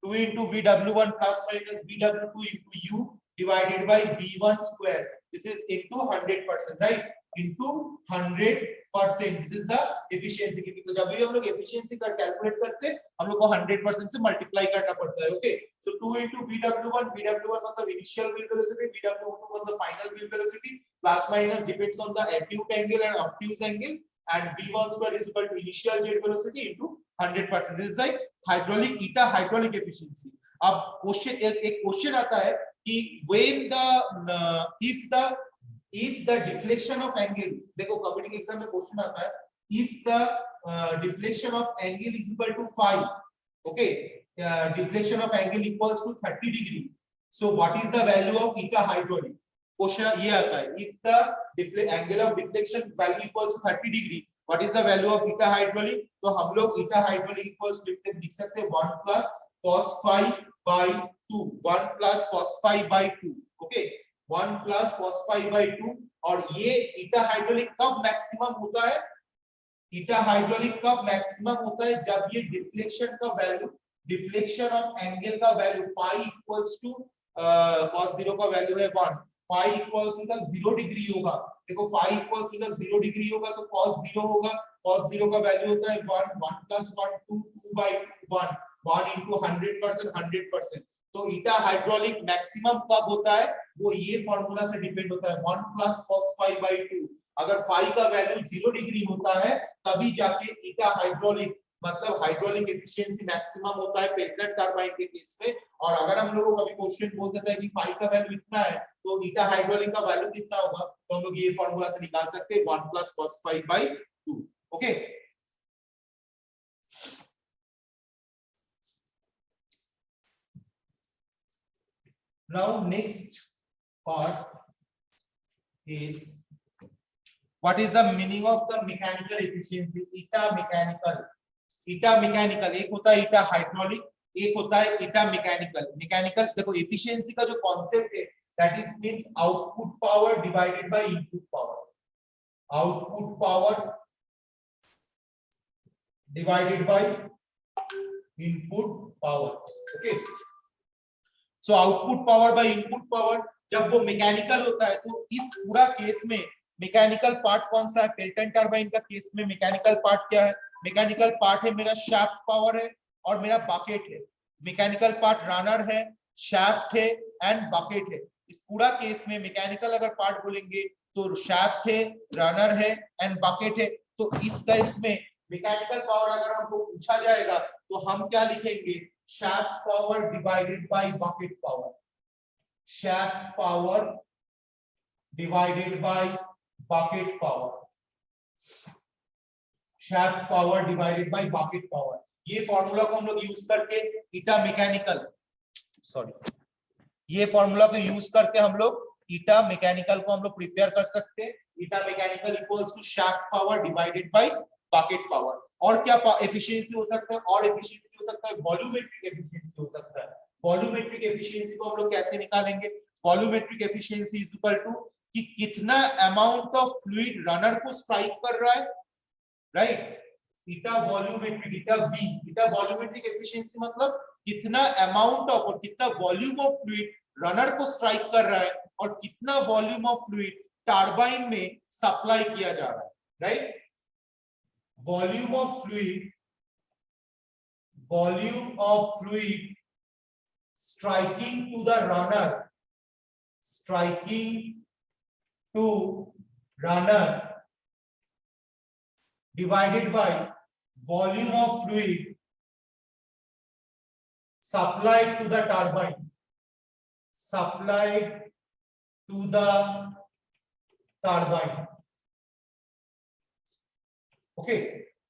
2 into vw1 plus minus vw2 into u divided by v1 square, this is into 100%, right, into 100%, this is the efficiency। क्योंकि तो जब भी हम लोग efficiency का कैलकुलेट करते हैं हम लोग को 100% से मल्टीप्लाई करना पड़ता है। ओके, सो 2 into vw1, vw1 मतलब इनिशियल व्हील वेलोसिटी, vw2 मतलब final wheel velocity, plus minus depends on the acute angle and obtuse angle, and v1 square is equal to initial jet velocity into 100%, this is like hydraulic eta hydraulic efficiency। अब क्वेश्चन एक क्वेश्चन आता है कि when the if the deflection of angle, देखो कॉम्पिटिटिव एग्जाम में क्वेश्चन आता है if the deflection of angle is equal to phi, okay, deflection of angle equals to 30 degree, so what is the value of eta hydraulic? Question ये आता है if the angle of deflection value equals to 30 degree, what is the value of eta hydraulic? तो हम लोग eta hydraulic equals to लिख सकते हैं 1 plus cos phi by 2, 1 plus cos phi by 2, okay, 1 plus cos phi by 2। और ये eta hydraulic कब मैक्सिमम होता है? eta hydraulic कब मैक्सिमम होता है? जब ये डिफ्लेक्शन का वैल्यू, डिफ्लेक्शन ऑफ एंगल का value phi equals to cos 0 का वैल्यू है 1, phi इक्वल्स टू 0 डिग्री होगा। देखो phi इक्वल्स टू 0 डिग्री होगा तो cos 0 होगा, cos 0 का वैल्यू होता है 1, 1 plus 1 2, 2 by 2 1, 1 into 100%, 100%। तो ईटा हाइड्रोलिक मैक्सिमम कब होता है? वो ये फार्मूला से डिपेंड होता है 1 plus cos phi by 2। अगर phi का वैल्यू 0 डिग्री होता है तभी जाके ईटा हाइड्रोलिक मतलब हाइड्रोलिक एफिशिएंसी मैक्सिमम होता है पेल्टन टरबाइन के केस में। और अगर हम लोगों को कभी क्वेश्चन बोल देता है कि फाई का वैल्यू इतना है तो ईटा हाइड्रोलिक का वैल्यू कितना होगा, तो हम लोग ये फॉर्मूला से निकाल सकते हैं 1 + cos phi by 2। Okay, now next part is what is the meaning of the mechanical efficiency? eta mechanical एक होता है eta hydraulic, एक होता है eta mechanical। मैकेनिकल देखो एफिशिएंसी का जो कॉन्सेप्ट है that is means output power divided by input power, output power divided by input power। okay, so output power by input power जब वो मैकेनिकल होता है तो इस पूरा केस में मैकेनिकल पार्ट कौन सा है? पेल्टन टरबाइन का केस में मैकेनिकल पार्ट क्या है? मैकेनिकल पार्ट है मेरा शाफ्ट पावर है और मेरा बकेट है। मैकेनिकल पार्ट रनर है, शाफ्ट है एंड बकेट है। इस पूरा केस में मैकेनिकल अगर पार्ट बोलेंगे तो शाफ्ट है, रनर है एंड बकेट है। तो इस केस में मैकेनिकल पावर अगर हमको पूछा जाएगा तो हम क्या लिखेंगे? Shaft power divided by bucket power, shaft power divided by bucket power, shaft power divided by bucket power. ये फॉर्मूला को हम लोग यूज करके ईटा मैकेनिकल, सॉरी, ये फॉर्मूला को यूज करके हम लोग ईटा मैकेनिकल को हम लोग प्रिपेयर कर सकते हैं। Eta mechanical equals to shaft power divided by bucket power. और क्या एफिशिएंसी हो सकता है? और एफिशिएंसी हो सकता है वॉल्यूमेट्रिक एफिशिएंसी हो सकता है। वॉल्यूमेट्रिक एफिशिएंसी को हम लोग कैसे निकालेंगे? Volumetric efficiency is equal to कि कितना अमाउंट ऑफ फ्लूइड रनर को स्ट्राइक कर रहा है, right? Eta volumetric, eta V, eta volumetric efficiency मतलब कितना अमाउंट ऑफ और कितना वॉल्यूम ऑफ फ्लूइड रनर को स्ट्राइक कर रहा है और कितना वॉल्यूम ऑफ फ्लूइड टरबाइन में सप्लाई किया जा रहा है, right? Volume of fluid striking to the runner, striking to runner divided by volume of fluid supplied to the turbine, supplied to the turbine। Okay,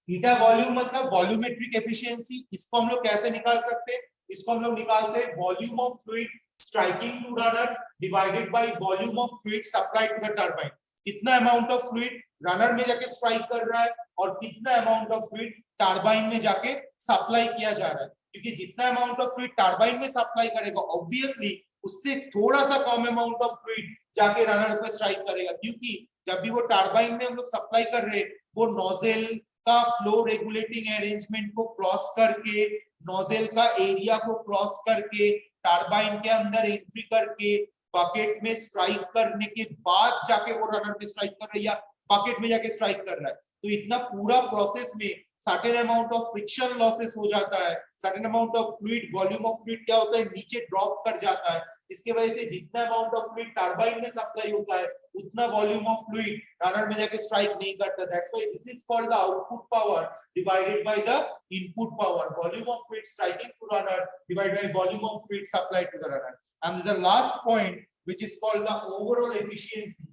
eta volume मतलब वॉल्यूमेट्रिक एफिशिएंसी। इसको हम लोग कैसे निकाल सकते हैं? इसको हम लोग निकालते हैं volume of fluid striking to runner divided by volume of fluid supplied to the turbine. कितना अमाउंट ऑफ फ्लूइड रनर में जाके स्ट्राइक कर रहा है और कितना अमाउंट ऑफ फ्लूइड टरबाइन में जाके सप्लाई किया जा रहा है। क्योंकि जितना अमाउंट ऑफ फ्लूइड टरबाइन में सप्लाई करेगा ऑब्वियसली उससे थोड़ा सा कम अमाउंट ऑफ फ्लूइड जाके रनर पे स्ट्राइक करेगा। क्योंकि जब भी वो टरबाइन में हम लोग सप्लाई कर रहे हैं वो नोजल का फ्लो रेगुलेटिंग अरेंजमेंट को क्रॉस करके, नोजल का एरिया को क्रॉस करके, टरबाइन के अंदर एंट्री करके बकेट में स्ट्राइक करने के बाद जाके वो रनर पे स्ट्राइक कर रहा है या बकेट में जाके स्ट्राइक कर रहा है। तो इतना पूरा प्रोसेस में certain amount of friction losses हो जाता है, certain amount of fluid, volume of fluid क्या होता है नीचे ड्रॉप कर जाता है। इसके वजह से जितना अमाउंट ऑफ फ्लूइड टरबाइन में सप्लाई होता है उतना वॉल्यूम ऑफ फ्लूइड रनर में जाके स्ट्राइक नहीं करता। That's why this is called the output power divided by the input power, volume of fluid striking to runner divided by volume of fluid supplied to the runner। And this is the last point which is called the overall efficiency,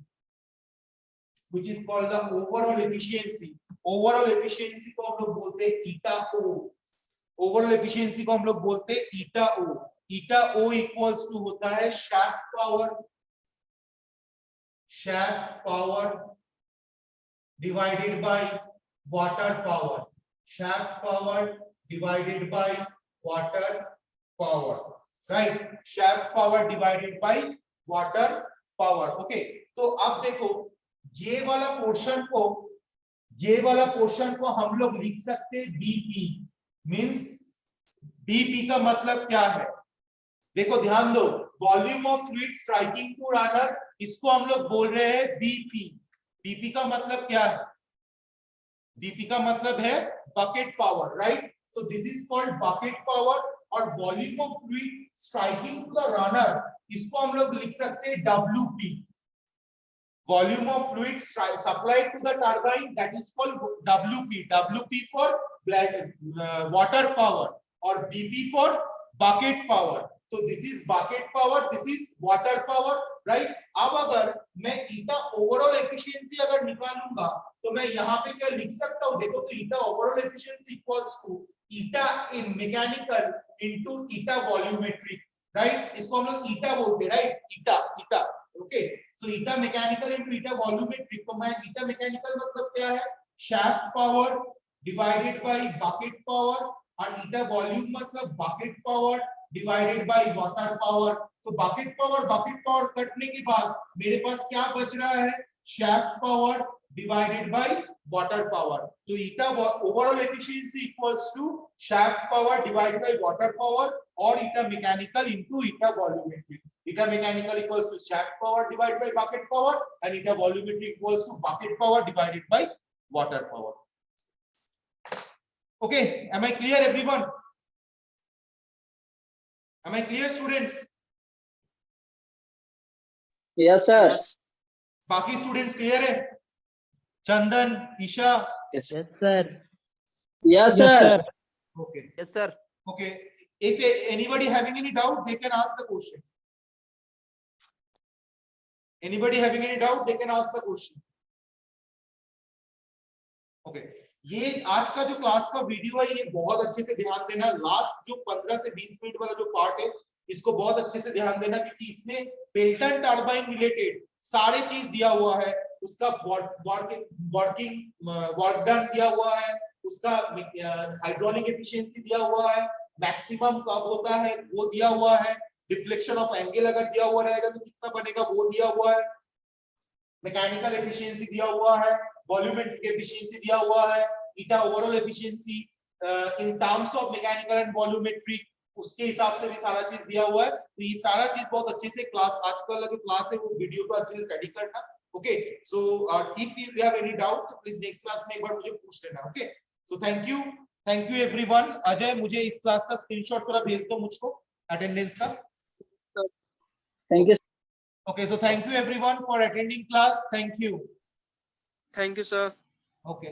which is called the overall efficiency। overall efficiency को हम लोग बोलते हैं ईटा ओ, overall efficiency को हम लोग बोलते हैं ईटा ओ। ईटा ओ इक्वल्स टू होता है shaft power divided bye water power, shaft power divided by water power, right? shaft power divided by water power। okay, तो अब देखो ये वाला पोर्शन को हम लोग लिख सकते हैं बीपी। मींस बीपी का मतलब क्या है? देखो ध्यान दो, volume of fluid striking to runner, इसको हम लोग बोल रहे हैं बीपी। बीपी का मतलब क्या है? बीपी का मतलब है bucket power, right? So this is called bucket power. और volume of fluid striking to the runner, इसको हम लोग लिख सकते हैं WP. Volume of fluid supplied to the turbine, that is called WP. WP for water power और BP for bucket power. तो this is bucket power, this is water power, right? अब अगर मैं ईटा ओवरऑल एफिशिएंसी अगर निकालूंगा तो मैं यहाँ पे क्या लिख सकता हूँ? देखो तो eta overall efficiency equals to eta in mechanical into eta volumetric, right? इसको हम लोग ईटा बोलते हैं, right? Eta eta, okay? So eta mechanical into eta volumetric, तो मैं ईटा मैकेनिकल मतलब क्या है? Shaft power divided by bucket power, और ईटा वॉल्यूम मतलब bucket power divided by water power. तो बकेट पावर कटने के बाद मेरे पास क्या बच रहा है? Shaft power divided by water power. तो eta overall efficiency equals to shaft power divided by water power और eta mechanical into eta volumetric. Eta mechanical equals to shaft power divided by bucket power and eta volumetric equals to bucket power divided by water power. Okay, am I clear everyone? Am I clear students? Yes, sir. Yes. बाकी स्टूडेंट्स क्लियर है? चंदन, Isha? Yes, sir. Yes, sir. Okay. Yes, sir. Okay. If anybody having any doubt, they can ask the question. Anybody having any doubt, they can ask the question. Okay. ये आज का जो क्लास का वीडियो है ये बहुत अच्छे से ध्यान देना। लास्ट जो 15 से 20 मिनट वाला जो पार्ट है इसको बहुत अच्छे से ध्यान देना, क्योंकि इसमें पेल्टन टरबाइन रिलेटेड सारे चीज दिया हुआ है। उसका वर्क डन दिया हुआ है, उसका हाइड्रोलिक एफिशिएंसी दिया हुआ है, मैक्सिमम कब होता है वो दिया हुआ है, डिफ्लेक्शन ऑफ एंगल अगर दिया हुआ रहेगा तो कितना बनेगा वो दिया हुआ है, मैकेनिकल एफिशिएंसी दिया हुआ है, वॉल्यूमेट्रिक एफिशिएंसी दिया हुआ है, eta overall efficiency in terms of mechanical and volumetric, उसके हिसाब से भी सारा चीज दिया हुआ है। तो ये सारा चीज बहुत अच्छे से क्लास आज का जो क्लास है वो वीडियो को अच्छे से स्टडी करना। Okay, so if you have any doubt please next class में एक बार मुझे पूछ लेना। Okay, so thank you everyone. Ajay मुझे इस क्लास का स्क्रीनशॉट थोड़ा भेज दो मुझको अटेंडेंस का। Thank you. Okay, so thank you everyone for attending class. Thank you. Thank you, sir. Okay.